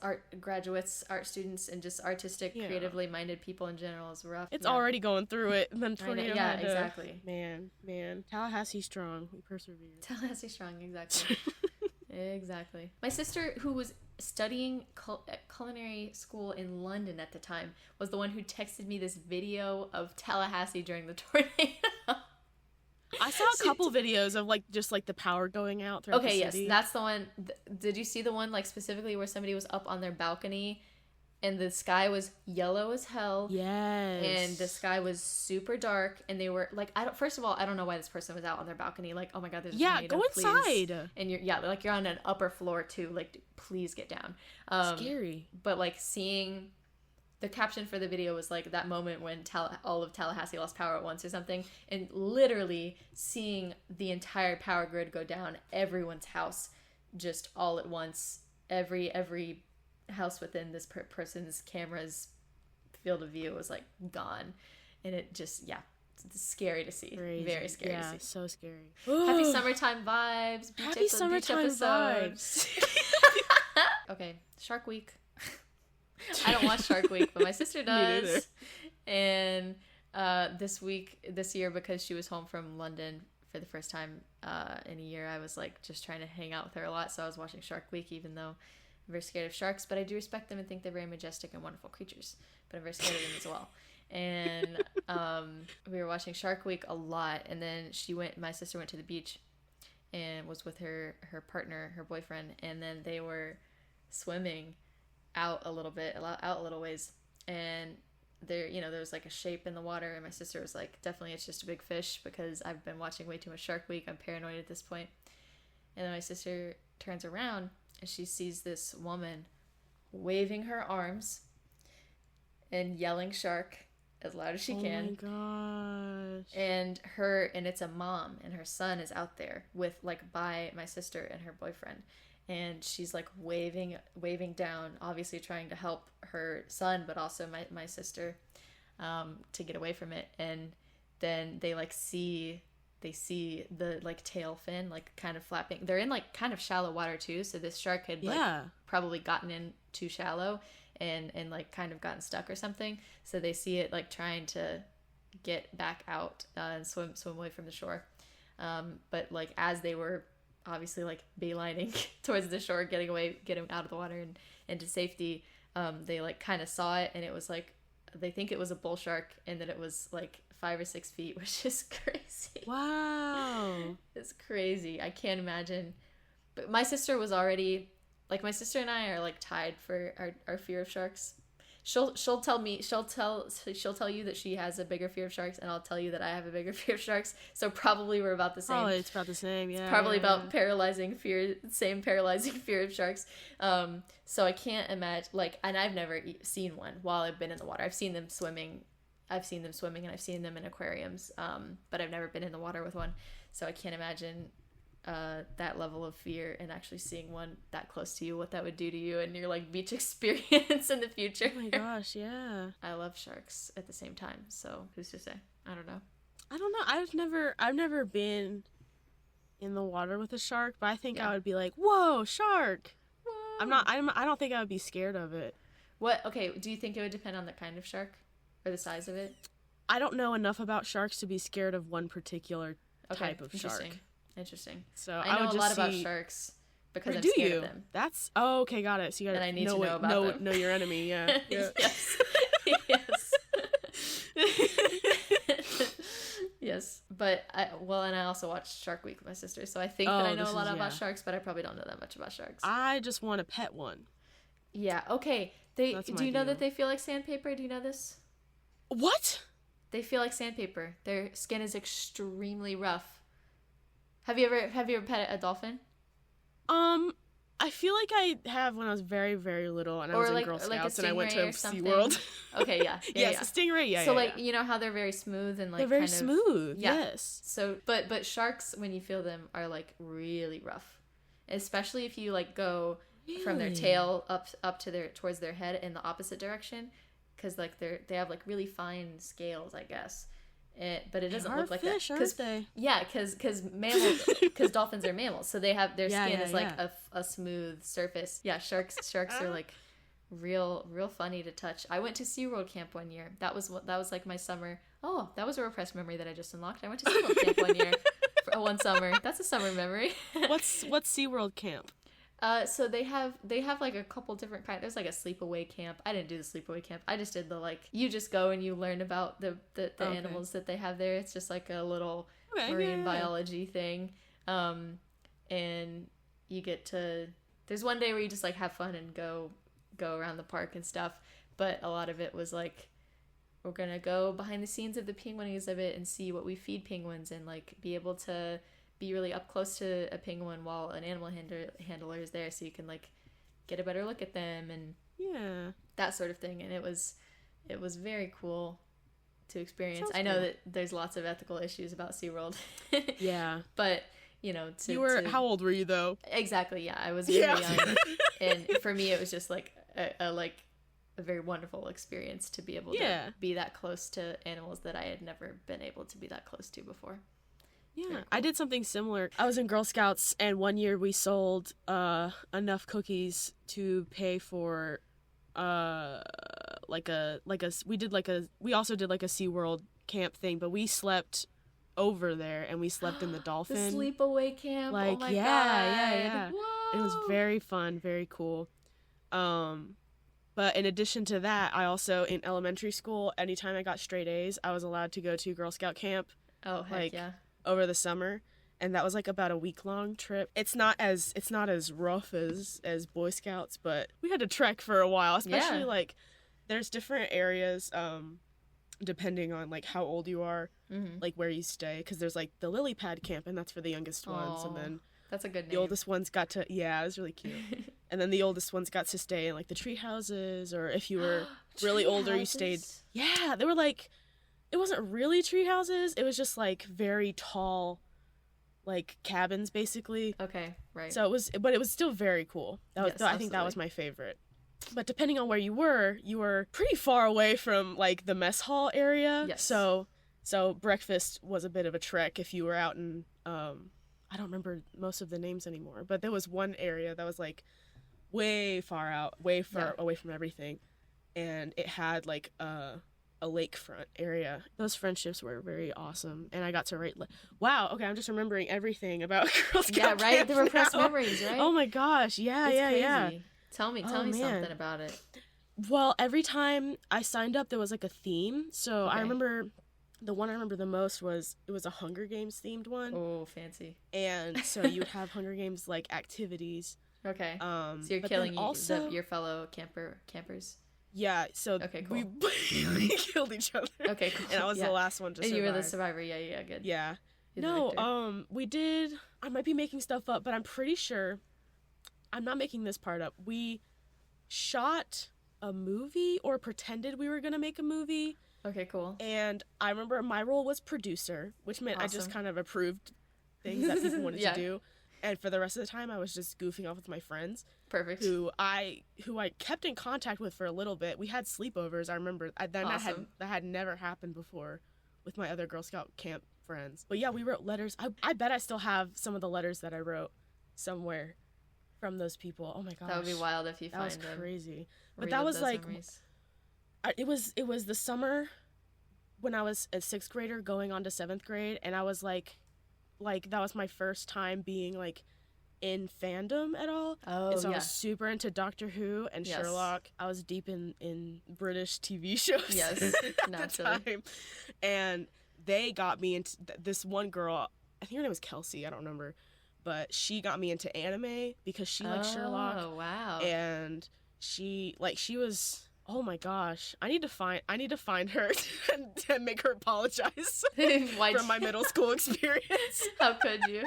art graduates, art students, and just artistic, creatively minded people in general is rough. It's already going through it. And then tornado. Exactly. Man, Tallahassee strong. We persevered. Tallahassee strong, exactly. Exactly. My sister, who was studying culinary school in London at the time, was the one who texted me this video of Tallahassee during the tornado. I saw a couple videos of like just like the power going out throughout the city. Yes, that's the one. Did you see the one like specifically where somebody was up on their balcony and the sky was yellow as hell? Yes. And the sky was super dark, and they were like, first of all, I don't know why this person was out on their balcony. Like, oh my God, there's a tornado, go inside. Please. And you're on an upper floor too. Like, please get down. Scary. But like seeing. The caption for the video was like that moment when all of Tallahassee lost power at once or something, and literally seeing the entire power grid go down, everyone's house just all at once, every house within this person's camera's field of view was like gone, and it just it's scary to see. Crazy. Very scary to see. So scary. Happy summertime vibes. Happy summertime vibes. Okay, Shark Week. I don't watch Shark Week, but my sister does. And this year, because she was home from London for the first time in a year, I was like just trying to hang out with her a lot. So I was watching Shark Week, even though I'm very scared of sharks, but I do respect them and think they're very majestic and wonderful creatures. But I'm very scared of them as well. And we were watching Shark Week a lot, and then my sister went to the beach and was with her partner, her boyfriend, and then they were swimming out a little ways, and there was like a shape in the water, and my sister was like, definitely it's just a big fish, because I've been watching way too much Shark Week. I'm paranoid at this point. And then my sister turns around and she sees this woman waving her arms and yelling shark as loud as she can. Oh my gosh. And it's a mom, and her son is out there with like by my sister and her boyfriend, and she's like waving down, obviously trying to help her son, but also my sister, to get away from it. And then they see the like tail fin like kind of flapping. They're in like kind of shallow water too, so this shark had like probably gotten in too shallow and like kind of gotten stuck or something. So they see it like trying to get back out and swim away from the shore. But like as they were obviously like beelining towards the shore, getting out of the water and into safety, they like kind of saw it, and it was like, they think it was a bull shark, and that it was like 5 or 6 feet, which is crazy. Wow. It's crazy. I can't imagine. But my sister was already like, my sister and I are like tied for our fear of sharks. She'll tell you that she has a bigger fear of sharks, and I'll tell you that I have a bigger fear of sharks. So probably we're about the same. Oh, it's about the same. Yeah. It's probably about paralyzing fear of sharks. So I can't imagine, like, and I've never seen one while I've been in the water. I've seen them swimming, and I've seen them in aquariums. But I've never been in the water with one. So I can't imagine that level of fear and actually seeing one that close to you, what that would do to you and your like beach experience in the future. Oh my gosh, yeah. I love sharks at the same time, so who's to say? I don't know. I've never been in the water with a shark, but I think Yeah. I would be like, whoa, shark. Whoa. I don't think I would be scared of it. Okay, do you think it would depend on the kind of shark or the size of it? I don't know enough about sharks to be scared of one particular type of shark. Interesting. So I know would a lot just about see... sharks because I'm do scared you? of them. That's okay. Got it. So you gotta And I need to know about them. Know your enemy. Yeah. Yeah. Yes. Yes. But and I also watched Shark Week with my sister, so I think that I know a lot about sharks, but I probably don't know that much about sharks. I just want to pet one. Yeah. Okay. Do you know that they feel like sandpaper? Do you know this? What? They feel like sandpaper. Their skin is extremely rough. Have you ever pet a dolphin? I feel like I have when I was very, very little, and I was in Girl Scouts, and I went to SeaWorld. Okay, yeah. Yes, a stingray, yeah. So, like, you know how they're very smooth and, like, they're very smooth, yeah. Yes. So, but sharks, when you feel them, are, like, really rough. Especially if you, like, go from their tail up to towards their head in the opposite direction. Because, like, they have, like, really fine scales, I guess. But it doesn't look like fish, that. Aren't they? Yeah, because mammals, because dolphins are mammals, so they have their skin is like a smooth surface. Yeah, sharks are like real funny to touch. I went to SeaWorld camp one year. That was like my summer. Oh, that was a repressed memory that I just unlocked. I went to SeaWorld camp one year, one summer. That's a summer memory. What's SeaWorld camp? So they have like a couple different kinds. There's like a sleepaway camp. I didn't do the sleepaway camp. I just did the like, you just go and you learn about the animals that they have there. It's just like a little marine biology thing. And you get to, there's one day where you just like have fun and go around the park and stuff. But a lot of it was like, we're going to go behind the scenes of the penguin exhibit and see what we feed penguins and like be able to be really up close to a penguin while an animal handler is there, so you can like get a better look at them and that sort of thing. And it was very cool to experience. I know that there's lots of ethical issues about SeaWorld. Yeah. But you know, how old were you though? Exactly. Yeah, I was really young, and for me it was just like a very wonderful experience to be able to be that close to animals that I had never been able to be that close to before. Yeah, cool. I did something similar. I was in Girl Scouts, and one year we sold enough cookies to pay for we also did like a SeaWorld camp thing, but we slept over there and we slept in the Dolphin. The sleepaway camp. Like, oh my yeah, god. yeah. Whoa. It was very fun, very cool. But in addition to that, I also, in elementary school, anytime I got straight A's, I was allowed to go to Girl Scout camp. Oh, heck yeah. Over the summer. And that was like about a week-long trip. It's not as rough as Boy Scouts, but we had to trek for a while, especially like there's different areas depending on like how old you are, like where you stay, because there's like the lily pad camp, and that's for the youngest ones, and then that's a good name. The oldest ones got to it was really cute. And then the oldest ones got to stay in like the tree houses, or if you were really older, you stayed. Yeah, they were like, it wasn't really tree houses, it was just like very tall, like cabins basically. Okay, right. So it was still very cool. I think that was my favorite. But depending on where you were pretty far away from like the mess hall area. Yes. So breakfast was a bit of a trek if you were out in I don't remember most of the names anymore, but there was one area that was like way far out, way far away from everything, and it had like a lakefront area. Those friendships were very awesome, and I got to write. Wow, okay, I'm just remembering everything about Girl Scout Yeah, right. camp The repressed now. memories, right? Oh my gosh, yeah, It's crazy. yeah. Tell me something about it. Well, every time I signed up, there was like a theme. So I remember the one I remember the most was it was a Hunger Games themed one. Oh, fancy. And so you would have Hunger Games like activities. Okay. So you're killing your fellow campers. Yeah. So okay, cool. we killed each other. Okay, cool. And I was the last one to survive. And you were the survivor. Yeah, good. Yeah. You're No, we did. I might be making stuff up, but I'm pretty sure. I'm not making this part up. We shot a movie or pretended we were going to make a movie. Okay, cool. And I remember my role was producer, which meant I just kind of approved things that people wanted to do. And for the rest of the time, I was just goofing off with my friends. Perfect. Who I kept in contact with for a little bit. We had sleepovers. I remember that had never happened before with my other Girl Scout camp friends. But yeah, we wrote letters. I bet I still have some of the letters that I wrote somewhere from those people. Oh my gosh, that would be wild if you find them. That was crazy. But that was like it was the summer when I was a 6th grader going on to 7th grade, and I was like that was my first time being like in fandom at all. Oh, and so I was super into Doctor Who and Sherlock. I was deep in British TV shows. Yes, at the time. And they got me into this one girl. I think her name was Kelsey. I don't remember. But she got me into anime because she liked Sherlock. Oh, wow. And she was, oh my gosh. I need to find her and make her apologize for my middle school experience. How could you?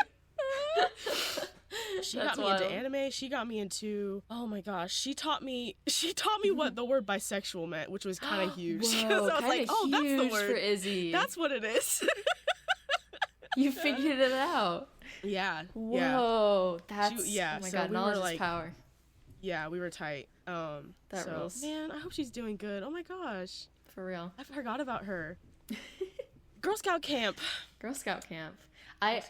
She got me into anime. She got me into, oh my gosh. She taught me what the word bisexual meant, which was kind of huge. Whoa, I was like, oh, that's the word. For Izzie. That's what it is. You figured it out. Yeah. Whoa. That's, oh my god, knowledge is power. Yeah, we were tight. That rules. Man, I hope she's doing good. Oh my gosh. For real. I forgot about her. Girl Scout camp. I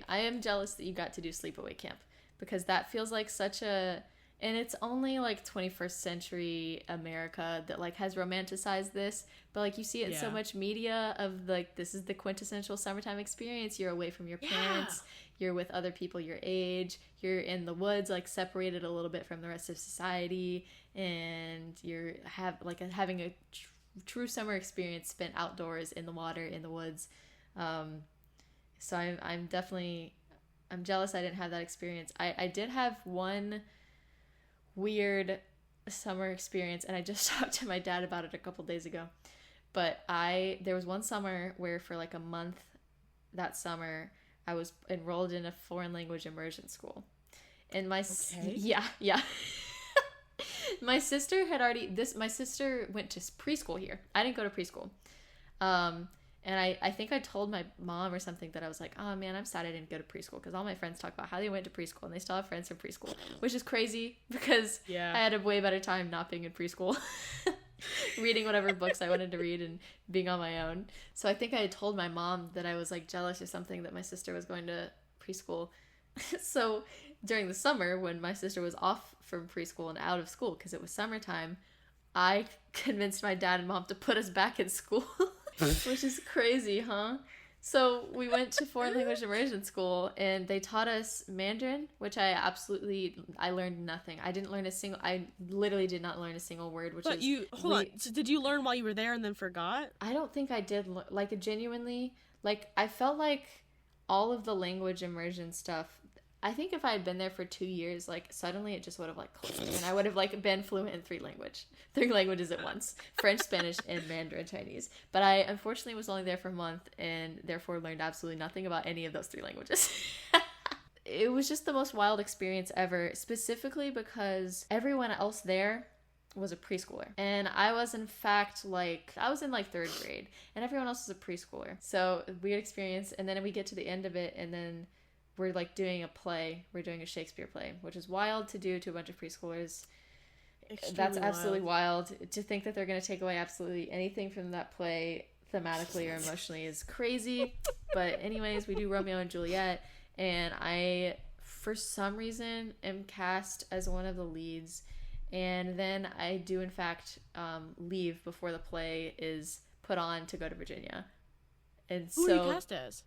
am jealous that you got to do sleepaway camp, because that feels like such a, and it's only like 21st century America that like has romanticized this, but like you see it in so much media of like, this is the quintessential summertime experience. You're away from your parents, you're with other people your age, you're in the woods, like separated a little bit from the rest of society, and you're having a true summer experience spent outdoors in the water, in the woods. So I'm jealous I didn't have that experience. I did have one weird summer experience, and I just talked to my dad about it a couple days ago. But there was one summer where for like a month that summer I was enrolled in a foreign language immersion school. And my my sister my sister went to preschool here. I didn't go to preschool. And I think I told my mom or something that I was like, oh man, I'm sad I didn't go to preschool, because all my friends talk about how they went to preschool and they still have friends from preschool, which is crazy because I had a way better time not being in preschool, reading whatever books I wanted to read and being on my own. So I think I had told my mom that I was like jealous or something that my sister was going to preschool. So during the summer when my sister was off from preschool and out of school because it was summertime, I convinced my dad and mom to put us back in school. Which is crazy, huh? So we went to foreign language immersion school, and they taught us Mandarin, which I learned nothing. I literally did not learn a single word, which but is... hold on. So did you learn while you were there and then forgot? I don't think I did. Like, genuinely, like, I felt like all of the language immersion stuff, I think if I had been there for 2 years, like, suddenly it just would have, like, clicked, and I would have, like, been fluent in three languages at once: French, Spanish, and Mandarin Chinese. But I unfortunately was only there for a month, and therefore learned absolutely nothing about any of those three languages. It was just the most wild experience ever, specifically because everyone else there was a preschooler, and I was in fact I was in like 3rd grade, and everyone else was a preschooler. So weird experience. And then we get to the end of it, and then we're like doing a play. We're doing a Shakespeare play, which is wild to do to a bunch of preschoolers. That's absolutely wild. To think that they're going to take away absolutely anything from that play thematically or emotionally is crazy. But anyways, we do Romeo and Juliet, and I, for some reason, am cast as one of the leads. And then I do, in fact, leave before the play is put on to go to Virginia. And Who are you cast as?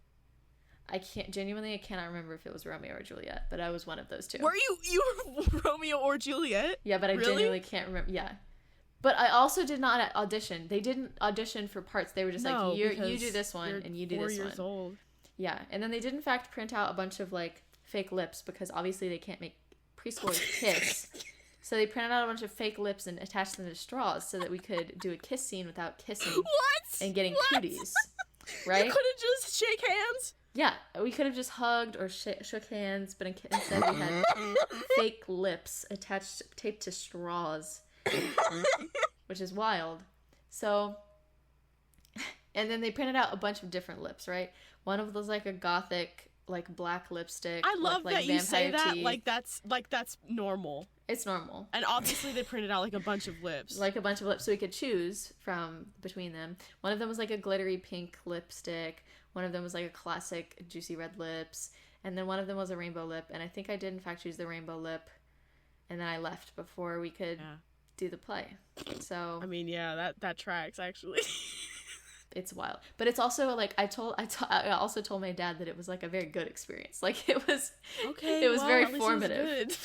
I cannot remember if it was Romeo or Juliet, but I was one of those two. Were you were Romeo or Juliet? Yeah, but I genuinely can't remember. Yeah. But I also did not audition. They didn't audition for parts. They were just like, you do this one, and you do this one. 4 years old. Yeah, and then they did, in fact, print out a bunch of, like, fake lips, because obviously they can't make preschoolers kiss. So they printed out a bunch of fake lips and attached them to straws so that we could do a kiss scene without kissing. What? And getting cooties. Right? You couldn't just shake hands? Yeah, we could have just hugged or shook hands, but instead we had fake lips taped to straws, which is wild. So, and then they printed out a bunch of different lips, right? One of those like a gothic, like black lipstick. I love like that you say that teeth. like that's normal. It's normal. And obviously they printed out like a bunch of lips. Like a bunch of lips, so we could choose from between them. One of them was like a glittery pink lipstick. One of them was like a classic juicy red lips. And then one of them was a rainbow lip. And I think I did, in fact, choose the rainbow lip. And then I left before we could do the play. So I mean, yeah, that tracks, actually. It's wild. But it's also like I also told my dad that it was like a very good experience. Like it was very formative.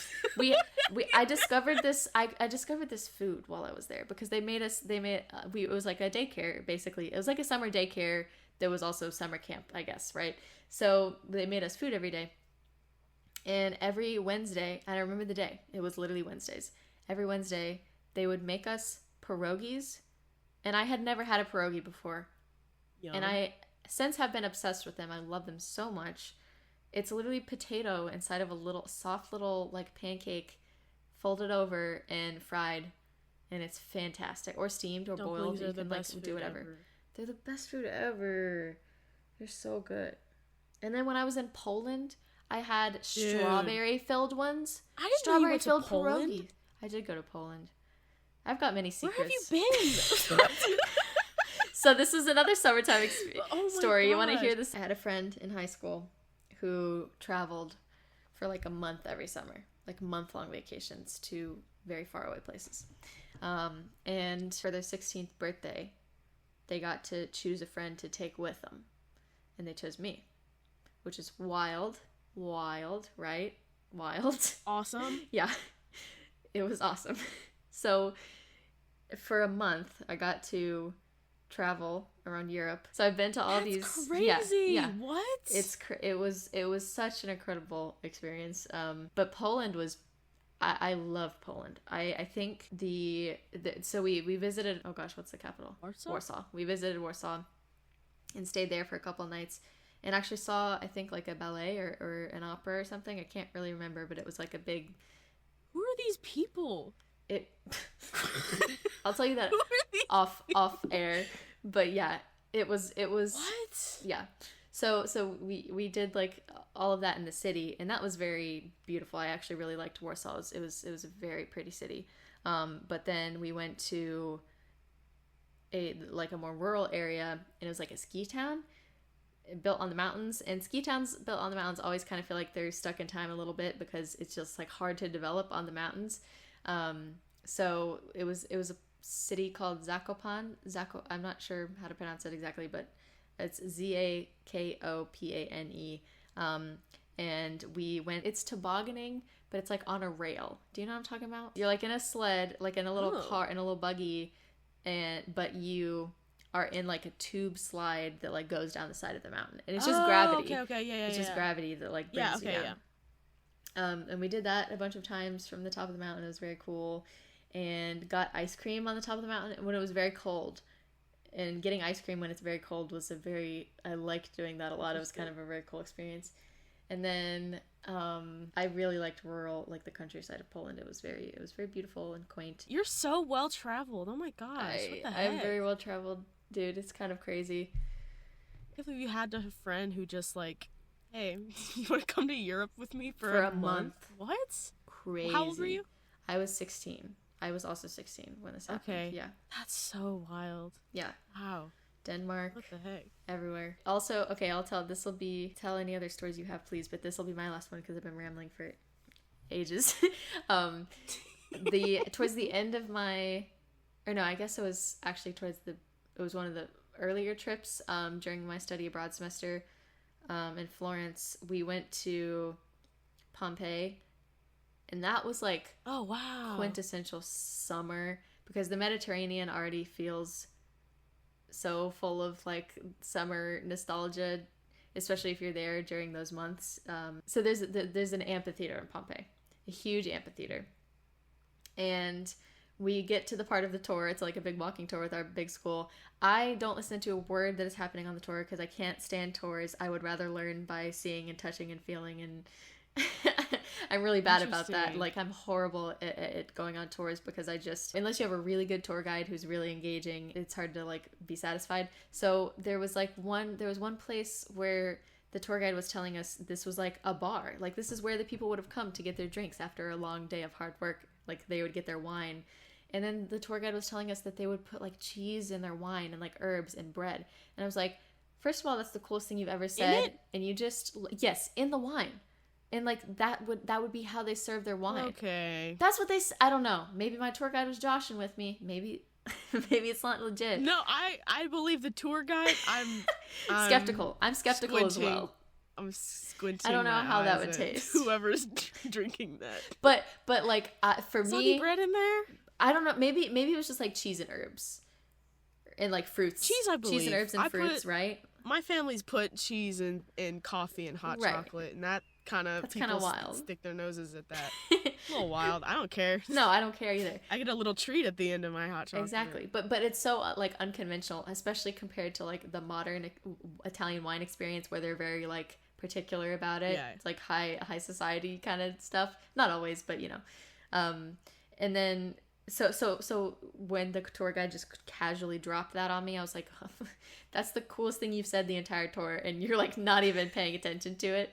I discovered this food while I was there, because it was like a daycare, basically. It was like a summer daycare that was also summer camp, I guess, right? So they made us food every day. And every Wednesday, and I remember the day, it was literally Wednesdays. Every Wednesday they would make us pierogies, and I had never had a pierogi before. Yum. And I since have been obsessed with them. I love them so much. It's literally potato inside of a little soft little like pancake, folded over and fried, and it's fantastic. Or steamed or boiled. You can like do whatever. Ever. They're the best food ever. They're so good. And then when I was in Poland, I had strawberry filled ones. I didn't know you went to Poland. Pierogies. I did go to Poland. I've got many secrets. Where have you been? So this is another summertime story. God. You want to hear this? I had a friend in high school who traveled for like a month every summer, like month-long vacations to very far away places. And for their 16th birthday, they got to choose a friend to take with them. And they chose me, which is wild, right? Wild. Awesome. Yeah, it was awesome. So for a month, I got to travel around Europe. So I've been to all these. Crazy. Yeah. What? It was such an incredible experience. But Poland was. I love Poland. I think so we visited. Oh gosh, what's the capital? Warsaw. We visited Warsaw, and stayed there for a couple of nights, and actually saw, I think, like a ballet or an opera or something. I can't really remember, but it was like a big. Who are these people? I'll tell you that off air, but yeah, it was what? Yeah. So we did like all of that in the city, and that was very beautiful. I actually really liked Warsaw. It was a very pretty city. But then we went to a more rural area, and it was like a ski town built on the mountains. And ski towns built on the mountains always kind of feel like they're stuck in time a little bit, because it's just like hard to develop on the mountains. So it was a city called Zakopane. I'm not sure how to pronounce it exactly, but it's Zakopane. And we went, it's tobogganing, but it's like on a rail. Do you know what I'm talking about? You're like in a sled, like in a little car, in a little buggy, but you are in like a tube slide that like goes down the side of the mountain. And it's just gravity. Okay, yeah. It's just gravity that like brings you down. Yeah. And we did that a bunch of times from the top of the mountain. It was very cool. And got ice cream on the top of the mountain when it was very cold. And getting ice cream when it's very cold was I liked doing that a lot. It was kind of a very cool experience. And then I really liked like the countryside of Poland. It was very beautiful and quaint. You're so well traveled. Oh my gosh. What the heck? I'm very well traveled, dude. It's kind of crazy. I can't believe you had a friend who just like, hey, you want to come to Europe with me for a month? What? Crazy. How old were you? I was 16. I was also 16 when this happened. Okay. Yeah. That's so wild. Yeah. Wow. Denmark. What the heck? Everywhere. Also, okay, tell any other stories you have, please, but this will be my last one because I've been rambling for ages. Towards the end of I guess it was actually it was one of the earlier trips during my study abroad semester in Florence. We went to Pompeii, and that was like, oh wow, quintessential summer, because the Mediterranean already feels so full of like summer nostalgia, especially if you're there during those months. So there's an amphitheater in Pompeii, a huge amphitheater, and we get to the part of the tour. It's like a big walking tour with our big school. I don't listen to a word that is happening on the tour because I can't stand tours. I would rather learn by seeing and touching and feeling, and I'm really bad about that. Like, I'm horrible at going on tours because unless you have a really good tour guide who's really engaging, it's hard to like be satisfied. So there was one place where the tour guide was telling us this was like a bar. Like, this is where the people would have come to get their drinks after a long day of hard work. Like, they would get their wine. And then the tour guide was telling us that they would put like cheese in their wine and like herbs and bread. And I was like, first of all, that's the coolest thing you've ever said. And you just, yes, in the wine. And like that would be how they serve their wine. Okay. That's what I don't know. Maybe my tour guide was joshing with me. Maybe it's not legit. No, I believe the tour guide. I'm skeptical. I'm skeptical as well. I'm squinting. I don't know how that would taste. Whoever's drinking that. But like for Soggy me, bread in there. I don't know. Maybe it was just like cheese and herbs, and like fruits. Cheese, I believe. Cheese and herbs and fruits, right? My family's put cheese in coffee and hot chocolate, and that's kind of wild. Stick their noses at that. A little wild. I don't care. No, I don't care either. I get a little treat at the end of my hot chocolate. Exactly, but it's so like unconventional, especially compared to like the modern Italian wine experience where they're very like particular about it. Yeah. It's like high society kind of stuff. Not always, but you know. And then so when the tour guide just casually dropped that on me, I was like, oh, that's the coolest thing you've said the entire tour, and you're like not even paying attention to it.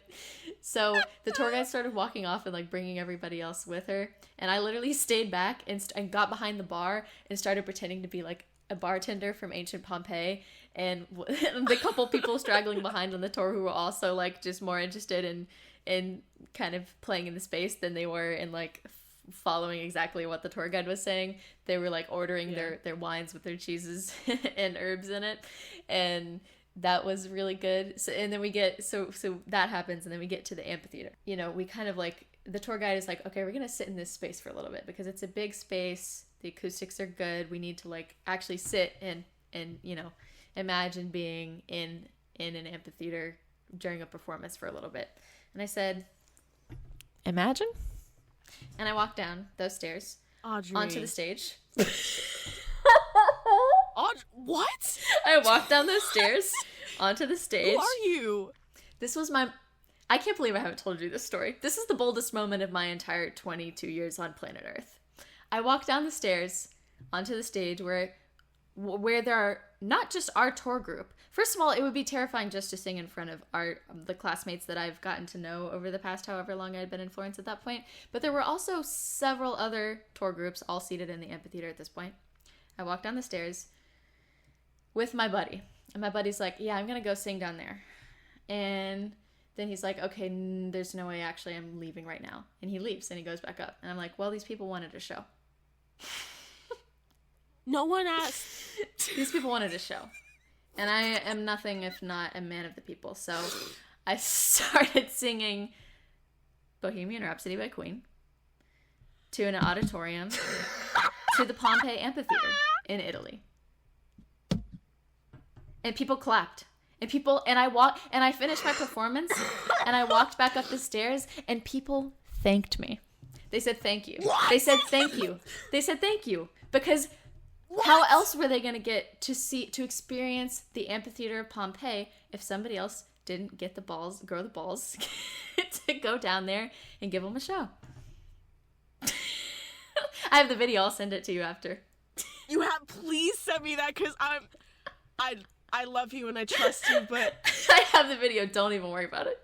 So the tour guide started walking off and like bringing everybody else with her, and I literally stayed back and got behind the bar and started pretending to be like a bartender from ancient Pompeii, and the couple people straggling behind on the tour who were also like just more interested in kind of playing in the space than they were in like following exactly what the tour guide was saying. They were like ordering their wines with their cheeses and herbs in it, and that was really good. So and then we get so that happens, and then we get to the amphitheater. You know, we kind of like, the tour guide is like, okay, we're gonna sit in this space for a little bit because it's a big space, the acoustics are good, we need to like actually sit and you know, imagine being in an amphitheater during a performance for a little bit. And I said, imagine. And I walked down those stairs, Audrey, onto the stage. Audrey, what? I walked down those stairs onto the stage. Who are you? This was I can't believe I haven't told you this story. This is the boldest moment of my entire 22 years on planet Earth. I walked down the stairs onto the stage where there are not just our tour group. First of all, it would be terrifying just to sing in front of the classmates that I've gotten to know over the past however long I'd been in Florence at that point. But there were also several other tour groups all seated in the amphitheater at this point. I walked down the stairs with my buddy. And my buddy's like, yeah, I'm going to go sing down there. And then he's like, okay, there's no way actually I'm leaving right now. And he leaves and he goes back up. And I'm like, well, these people wanted a show. No one asked. These people wanted a show. And I am nothing if not a man of the people. So I started singing Bohemian Rhapsody by Queen to an auditorium to the Pompeii Amphitheater in Italy. And people clapped. And I finished my performance and I walked back up the stairs and people thanked me. They said thank you. What? They said thank you. They said thank you. Because how else were they going to get to experience the amphitheater of Pompeii if somebody else didn't get grow the balls to go down there and give them a show? I have the video. I'll send it to you after. You have, please send me that because I love you and I trust you, but I have the video. Don't even worry about it.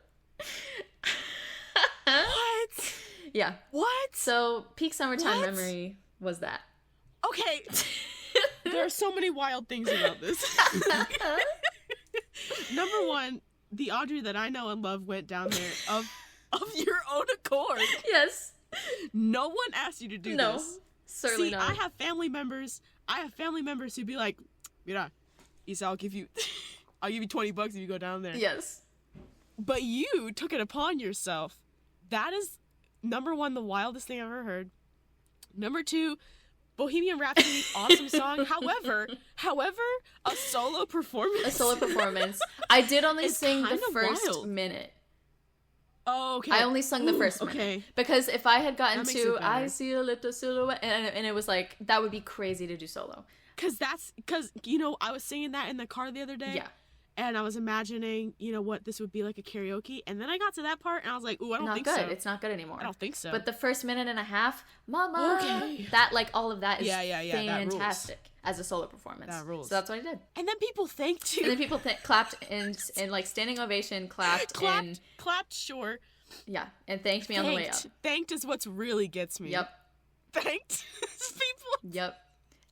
What? Yeah. What? So peak summertime memory was that. Okay. There are so many wild things about this. Number one, the Audrey that I know and love went down there of your own accord. Yes. No one asked you to do no, this. Certainly See, not. I have family members who'd be like, Mira, Isa, I'll give you $20 if you go down there. Yes. But you took it upon yourself. That is, number one, the wildest thing I've ever heard. Number two, Bohemian Rhapsody, awesome song. However, a solo performance. I did only sing the kinda first wild. minute. Oh, okay. I only sung the first minute. Okay. Because if I had gotten That makes to it better. I see a little silhouette and it was like, that would be crazy to do solo. Because I was singing that in the car the other day. Yeah. And I was imagining, what this would be like a karaoke. And then I got to that part and I was like, ooh, I don't think so. It's not good anymore. I don't think so. But the first minute and a half, mama, Okay. that, like, all of that is that rules. fantastic as a solo performance. That rules. So that's what I did. And then people thanked you. And then people clapped and like standing ovation, clapped, sure. yeah, and thanked me on the way up. Thanked is what's really gets me. Yep. Thanked people. Yep.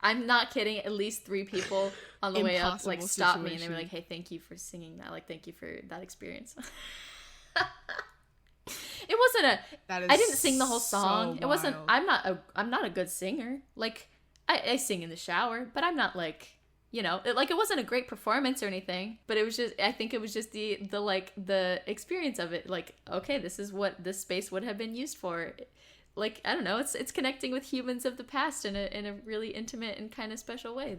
I'm not kidding. At least 3 people on the way up like stopped me and they were like, "Hey, thank you for singing that. Like, thank you for that experience." It wasn't I didn't sing the whole song. So it wasn't. wild. I'm not a good singer. Like, I sing in the shower, but I'm not like, it wasn't a great performance or anything. But it was just, I think it was just the experience of it. Like, okay, this is what this space would have been used for. Like, I don't know, it's connecting with humans of the past in a really intimate and kind of special way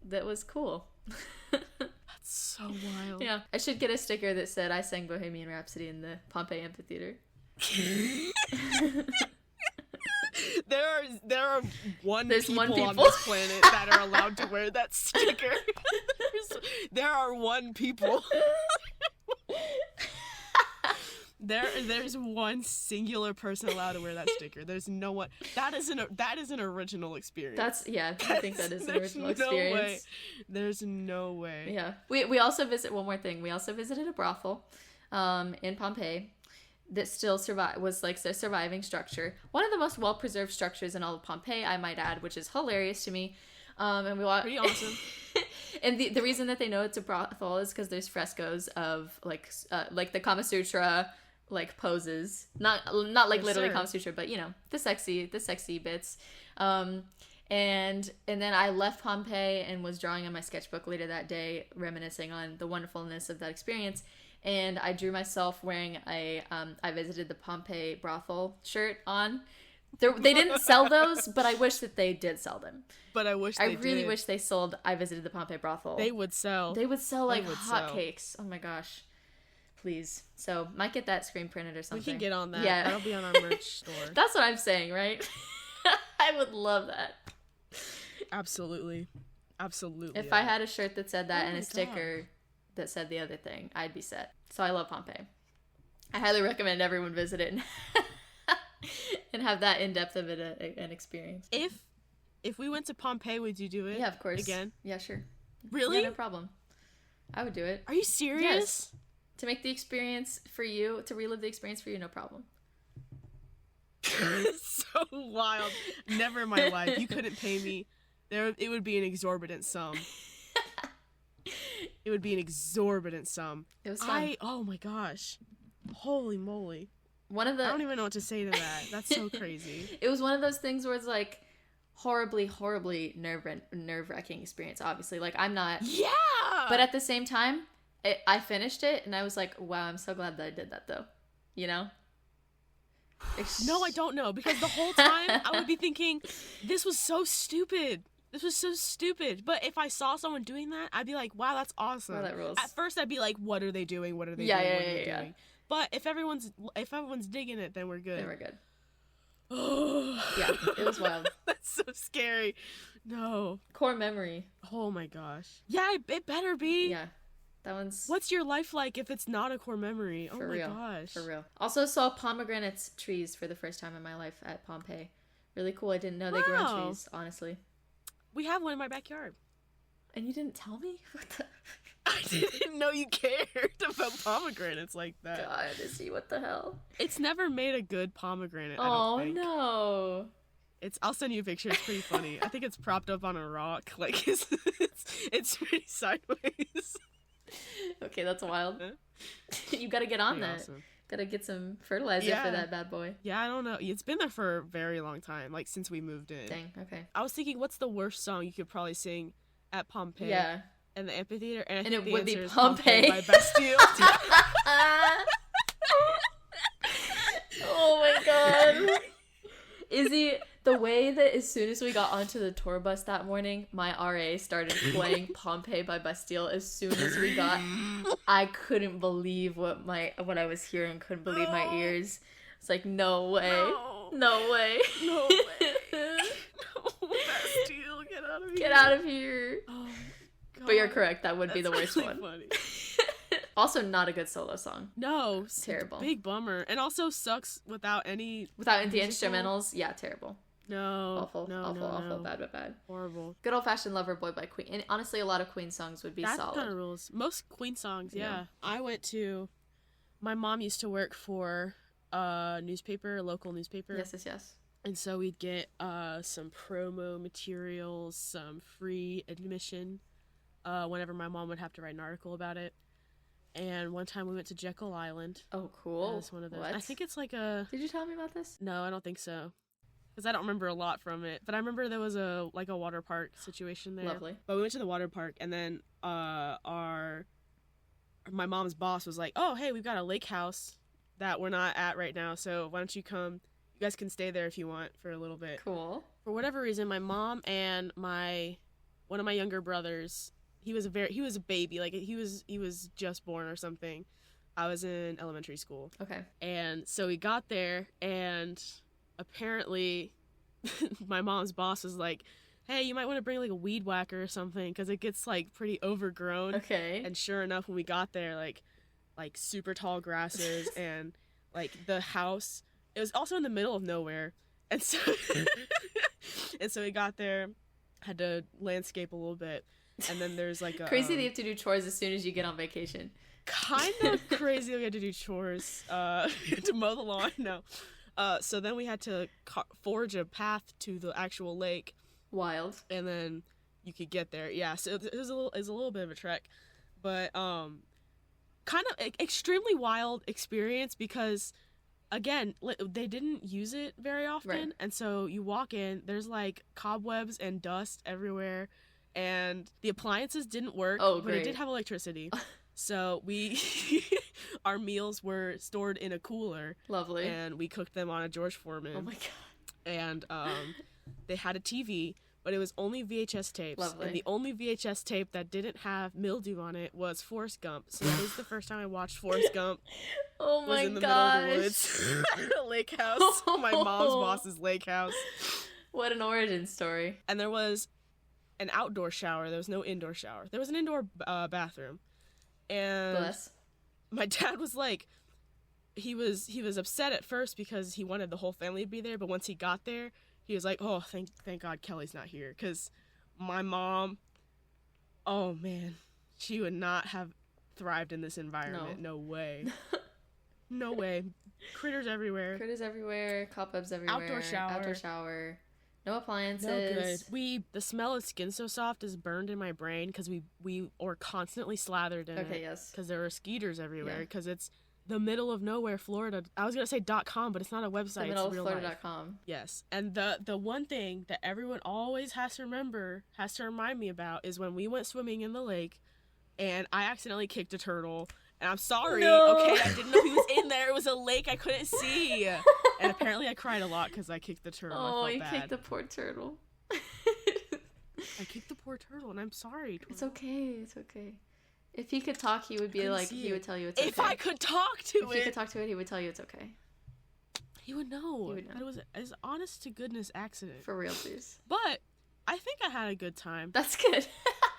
that was cool. That's so wild. Yeah, I should get a sticker that said I sang Bohemian Rhapsody in the Pompeii Amphitheater. There are one There's people one on people. this planet that are allowed to wear that sticker. There are one people. There's one singular person allowed to wear that sticker. There's no one. That is an original experience. I think that is an original experience. Way. There's no way. Yeah. We also one more thing. We also visited a brothel in Pompeii that still was like a surviving structure. One of the most well-preserved structures in all of Pompeii, I might add, which is hilarious to me. And we walked. Pretty awesome. And the reason that they know it's a brothel is because there's frescoes of like the Kama Sutra like poses, not like Yes, literally sir. Kama Sutra, but the sexy bits. And then I left Pompeii and was drawing on my sketchbook later that day, reminiscing on the wonderfulness of that experience. And I drew myself wearing I visited the Pompeii brothel shirt on. They didn't sell those, but I wish that they did sell them. But I really wish they sold I visited the Pompeii brothel. They would sell. They would sell like hotcakes. Oh my gosh. Please. So might get that screen printed or something. We can get on that. Yeah. That'll be on our merch store. That's what I'm saying, right? I would love that. Absolutely. If I had a shirt that said that Oh and my a sticker that said the other thing, I'd be set. So I love Pompeii. I highly recommend everyone visit it and have that in-depth of an experience. If we went to Pompeii, would you do it? Yeah, of course. Again? Yeah, sure. Really? Yeah, no problem. I would do it. Are you serious? Yes. To make the experience for you, to relive the experience for you, no problem. So wild. Never in my life. You couldn't pay me. It would be an exorbitant sum. It would be an exorbitant sum. It was fun. Oh my gosh. Holy moly. I I don't even know what to say to that. That's so crazy. It was one of those things where it's like, horribly nerve-wracking experience, obviously. Like, I'm not... Yeah! But at the same time, I finished it, and I was like, wow, I'm so glad that I did that, though. You know? No, I don't know, because the whole time I would be thinking, this was so stupid. This was so stupid. But if I saw someone doing that, I'd be like, wow, that's awesome. Wow, that rules. At first, I'd be like, what are they doing? What are they Yeah, doing? yeah, What are they yeah. doing? But if everyone's digging it, then we're good. Then we're good. Yeah, it was wild. That's so scary. No. Core memory. Oh my gosh. Yeah, it better be. Yeah. That one's... What's your life like if it's not a core memory? For oh my real. gosh. For real. Also saw pomegranates trees for the first time in my life at Pompeii. Really cool. I didn't know they grew on trees, honestly. We have one in my backyard. And you didn't tell me? What the... I didn't know you cared about pomegranates like that. God, Izzie, what the hell? It's never made a good pomegranate, I Oh, don't think. no. I'll send you a picture. It's pretty funny. I think it's propped up on a rock. Like, it's pretty sideways. Okay, that's wild. You gotta get on Pretty that. awesome. Gotta get some fertilizer for that bad boy. Yeah, I don't know. It's been there for a very long time, like since we moved in. Dang, okay. I was thinking, what's the worst song you could probably sing at Pompeii? Yeah. And the amphitheater? And it the would be answer is Pompeii. by Bastille. Oh my god. Izzie, the way that as soon as we got onto the tour bus that morning, my RA started playing Pompeii by Bastille as soon as we got, I couldn't believe what I was hearing, couldn't believe my ears. It's like, no way. No way. No way. No, Bastille, get out of here. Get out of here. Oh, God. But you're correct, that would be the worst really one. Funny. Also, not a good solo song. No. Terrible. Big bummer. And also sucks without any... Without the musical? instrumentals, yeah, terrible. No. Awful, no, awful, no, awful, no. bad. Horrible. Good old-fashioned Lover Boy by Queen. And honestly, a lot of Queen songs would be That solid. kind of rules. Most Queen songs, yeah. Yeah. I went to... My mom used to work for a local newspaper. Yes. And so we'd get some promo materials, some free admission whenever my mom would have to write an article about it. And one time we went to Jekyll Island. Oh, cool. That's one of those. What? I think it's like a... Did you tell me about this? No, I don't think so. Because I don't remember a lot from it. But I remember there was a water park situation there. Lovely. But we went to the water park, and then my mom's boss was like, oh, hey, we've got a lake house that we're not at right now, so why don't you come? You guys can stay there if you want for a little bit. Cool. For whatever reason, my mom and one of my younger brothers, he was a baby, like he was just born or something. I was in elementary school. Okay. And so we got there, and apparently my mom's boss was like, hey, you might want to bring like a weed whacker or something because it gets like pretty overgrown. Okay. And sure enough, when we got there, like super tall grasses and like the house, it was also in the middle of nowhere. And so we got there, had to landscape a little bit, and then there's like a crazy that you have to do chores as soon as you get on vacation. Kind of crazy that we had to do chores, to mow the lawn. No. So then we had to forge a path to the actual lake. Wild. And then you could get there. Yeah, so it was a little bit of a trek. But kind of extremely wild experience because, again, they didn't use it very often. Right. And so you walk in, there's like cobwebs and dust everywhere. And the appliances didn't work, but it did have electricity. So our meals were stored in a cooler. Lovely. And we cooked them on a George Foreman. Oh my god. And they had a TV, but it was only VHS tapes. Lovely. And the only VHS tape that didn't have mildew on it was Forrest Gump. So that was the first time I watched Forrest Gump. Oh my was in the gosh. middle of the woods. A lake house. My mom's boss's lake house. What an origin story. And there was an outdoor shower. There was no indoor shower. There was an indoor bathroom. And Bless. my dad was like, he was upset at first because he wanted the whole family to be there, but once he got there, he was like, oh, thank God Kelly's not here, because my mom, oh man, she would not have thrived in this environment. No way. No way. Critters everywhere. Cobwebs everywhere. Outdoor shower. No appliances. No good. The smell of Skin So Soft is burned in my brain because we were constantly slathered in it. Okay, yes. Because there were skeeters everywhere. Because it's the middle of nowhere, Florida. I was gonna say .com, but it's not a website. The middle it's real of Florida.com. Yes, and the one thing that everyone always has to remind me about is when we went swimming in the lake, and I accidentally kicked a turtle. And I'm sorry, okay? I didn't know he was in there. It was a lake I couldn't see. And apparently I cried a lot because I kicked the turtle. Oh, I you felt bad. kicked the poor turtle. I kicked the poor turtle, and I'm sorry. Turtle. It's okay. It's okay. If he could talk, he would be like, he would tell you it's okay. If I could talk to it. If he could talk to it, he would tell you it's okay. He would know. He would know. It was an honest to goodness accident. For real, please. But I think I had a good time. That's good.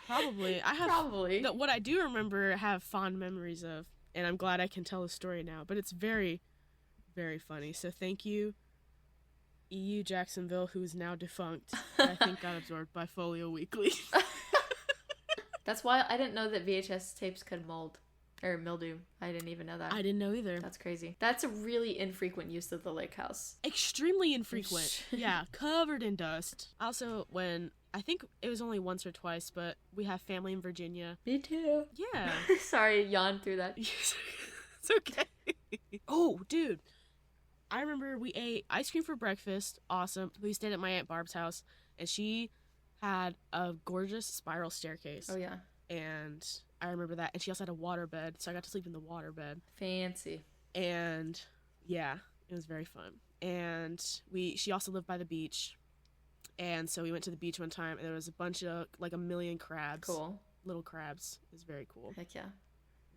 Probably. I have. Probably. What I do remember, have fond memories of. And I'm glad I can tell the story now. But it's very, very funny. So thank you, EU Jacksonville, who is now defunct. I think got absorbed by Folio Weekly. That's why I didn't know that VHS tapes could mold. Or mildew. I didn't even know that. I didn't know either. That's crazy. That's a really infrequent use of the lake house. Extremely infrequent. Yeah, covered in dust. Also, when... I think it was only once or twice, but we have family in Virginia. Me too. Yeah. Sorry, yawned through that. It's okay. Oh, dude. I remember we ate ice cream for breakfast. Awesome. We stayed at my Aunt Barb's house, and she had a gorgeous spiral staircase. Oh, yeah. And I remember that. And she also had a water bed, so I got to sleep in the water bed. Fancy. And, yeah, it was very fun. And she also lived by the beach. And so we went to the beach one time, and there was a bunch of, like, a million crabs. Cool. Little crabs. It was very cool. Heck yeah.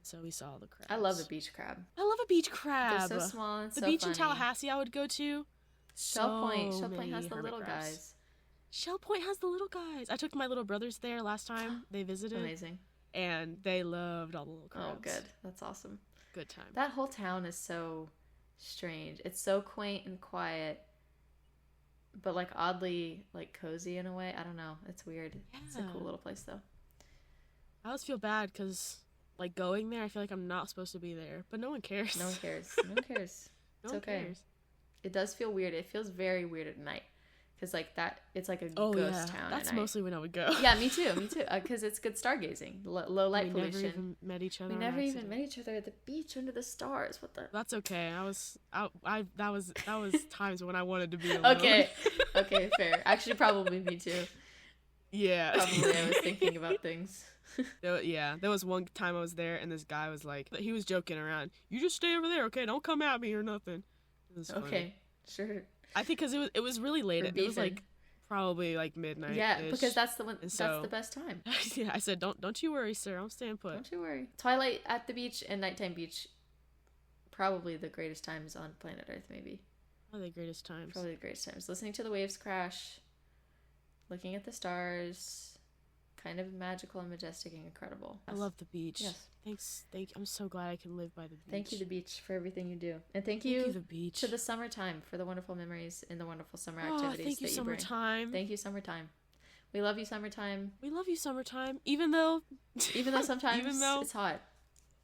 So we saw the crabs. I love a beach crab. I love a beach crab. They're so small and so funny. The beach funny. in Tallahassee I would go to. Shell Point has the little crabs. guys. Shell Point has the little guys. I took my little brothers there last time they visited. Amazing. And they loved all the little crabs. Oh, good. That's awesome. Good time. That whole town is so strange. It's so quaint and quiet, but like oddly like cozy in a way. I don't know. It's weird. Yeah. It's a cool little place though. I always feel bad because like going there, I feel like I'm not supposed to be there, but no one cares. No one cares. No one cares. It's okay. Cares. It does feel weird. It feels very weird at night. Because, like, that, it's like a ghost town. That's mostly when I would go. Yeah, me too. Because it's good stargazing. Low light pollution. We never even met each other. We never even met each other at the beach under the stars. What the? That's okay. That was times when I wanted to be alone. Okay, fair. Actually, probably me too. Yeah. Probably I was thinking about things. There was one time I was there, and this guy was like, he was joking around. You just stay over there, okay? Don't come at me or nothing. It was funny. Okay, sure. I think because it was really late. It was like probably like midnight. Yeah, because that's the one. That's the best time. Yeah, I said, don't you worry, sir. I'm staying put. Don't you worry. Twilight at the beach and nighttime beach, probably the greatest times on planet Earth. Maybe. Probably the greatest times. Probably the greatest times. Listening to the waves crash, looking at the stars, kind of magical and majestic and incredible. I love the beach. Yes. Thanks. I'm so glad I can live by the beach. Thank you, the beach, for everything you do. And thank you the beach. To the summertime for the wonderful memories and the wonderful summer activities thank you, that you summertime. bring. Thank you, summertime. We love you, summertime. We love you, summertime. Even though sometimes it's hot.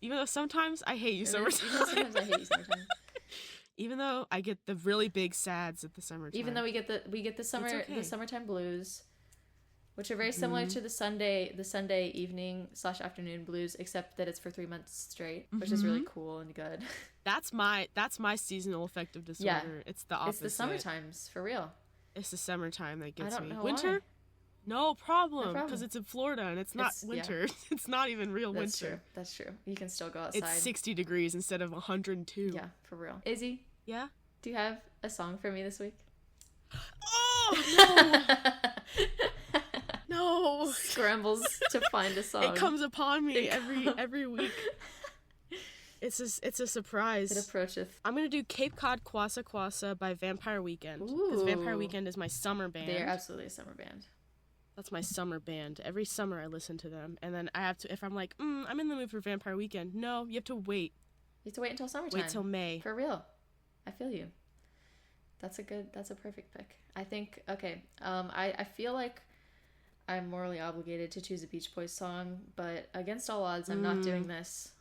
Even though sometimes I hate you, summertime. Even though sometimes I hate you, summertime. Even though I get the really big sads at the summertime. Even though we get the summertime blues, which are very similar to the Sunday evening / afternoon blues, except that it's for 3 months straight, which is really cool and good. That's my seasonal affective disorder. Yeah. It's the opposite. It's the summertimes, for real. It's the summertime that gets me. I don't know winter? Why. No problem, because it's in Florida and it's not winter. Yeah. It's not even real winter. That's true. You can still go outside. It's 60 degrees instead of 102. Yeah, for real. Izzie? Yeah? Do you have a song for me this week? Oh, no! No. Scrambles to find a song. It comes upon me every week. It's a surprise. It approacheth. I'm gonna do Cape Cod Kwassa Kwassa by Vampire Weekend. Because Vampire Weekend is my summer band. They are absolutely a summer band. That's my summer band. Every summer I listen to them. And then I have to, if I'm like, I'm in the mood for Vampire Weekend. No, you have to wait. You have to wait until summertime. Wait till May. For real. I feel you. That's a perfect pick. I think, okay, I feel like I'm morally obligated to choose a Beach Boys song, but against all odds, I'm not doing this.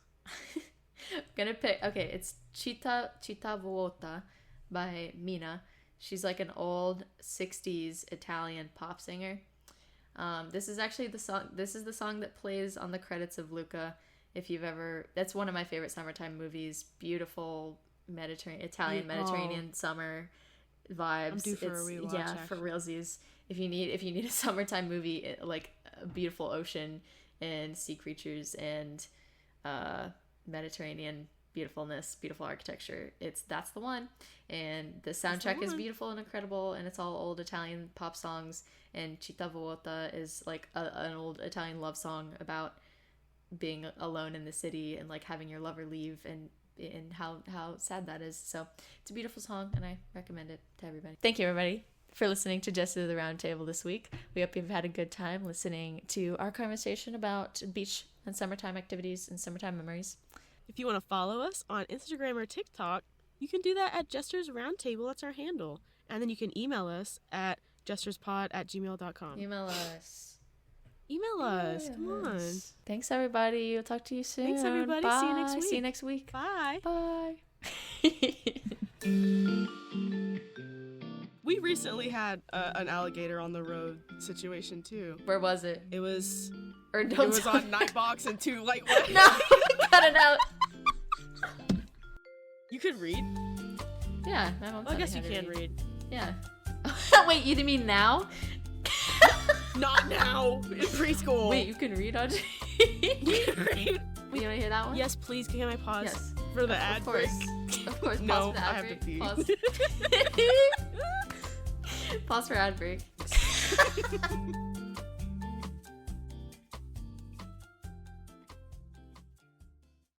I'm gonna pick, okay, it's Città Vuota by Mina. She's like an old 60s Italian pop singer. This is actually the song that plays on the credits of Luca, If you've ever, that's one of my favorite summertime movies. Beautiful Italian Mediterranean summer vibes. I'm due for a rewatch. Yeah, actually. for realsies. If you need a summertime movie, like a beautiful ocean and sea creatures and Mediterranean beautifulness, beautiful architecture, that's the one. And the soundtrack is beautiful and incredible, and it's all old Italian pop songs. And Città Vuota is like an old Italian love song about being alone in the city and like having your lover leave, and how sad that is. So it's a beautiful song, and I recommend it to everybody. Thank you, everybody, for listening to Just to the Round Table this week. We hope you've had a good time listening to our conversation about beach and summertime activities and summertime memories. If you want to follow us on Instagram or TikTok, you can do that at Jesters Roundtable. That's our handle. And then you can email us at jesterspod@gmail.com. Email us. Come on. Thanks, everybody. We'll talk to you soon. Thanks, everybody. Bye. See you next week. See you next week. Bye. Bye. We recently had an alligator on the road situation too. Where was it? It was Or don't it was on Nightbox and 2 Light Way. No, cut it out. You could read. Yeah, my mom. Well, I guess you can read. Yeah. Wait, you mean now? Not now. In preschool. Wait, you can read, Audrey? You can read. You want to hear that one? Yes, please. Can I pause? Yes. For the ad Of course. break? Of course. No, Pause for the I ad have break. to pee. Pause. Pause for ad break.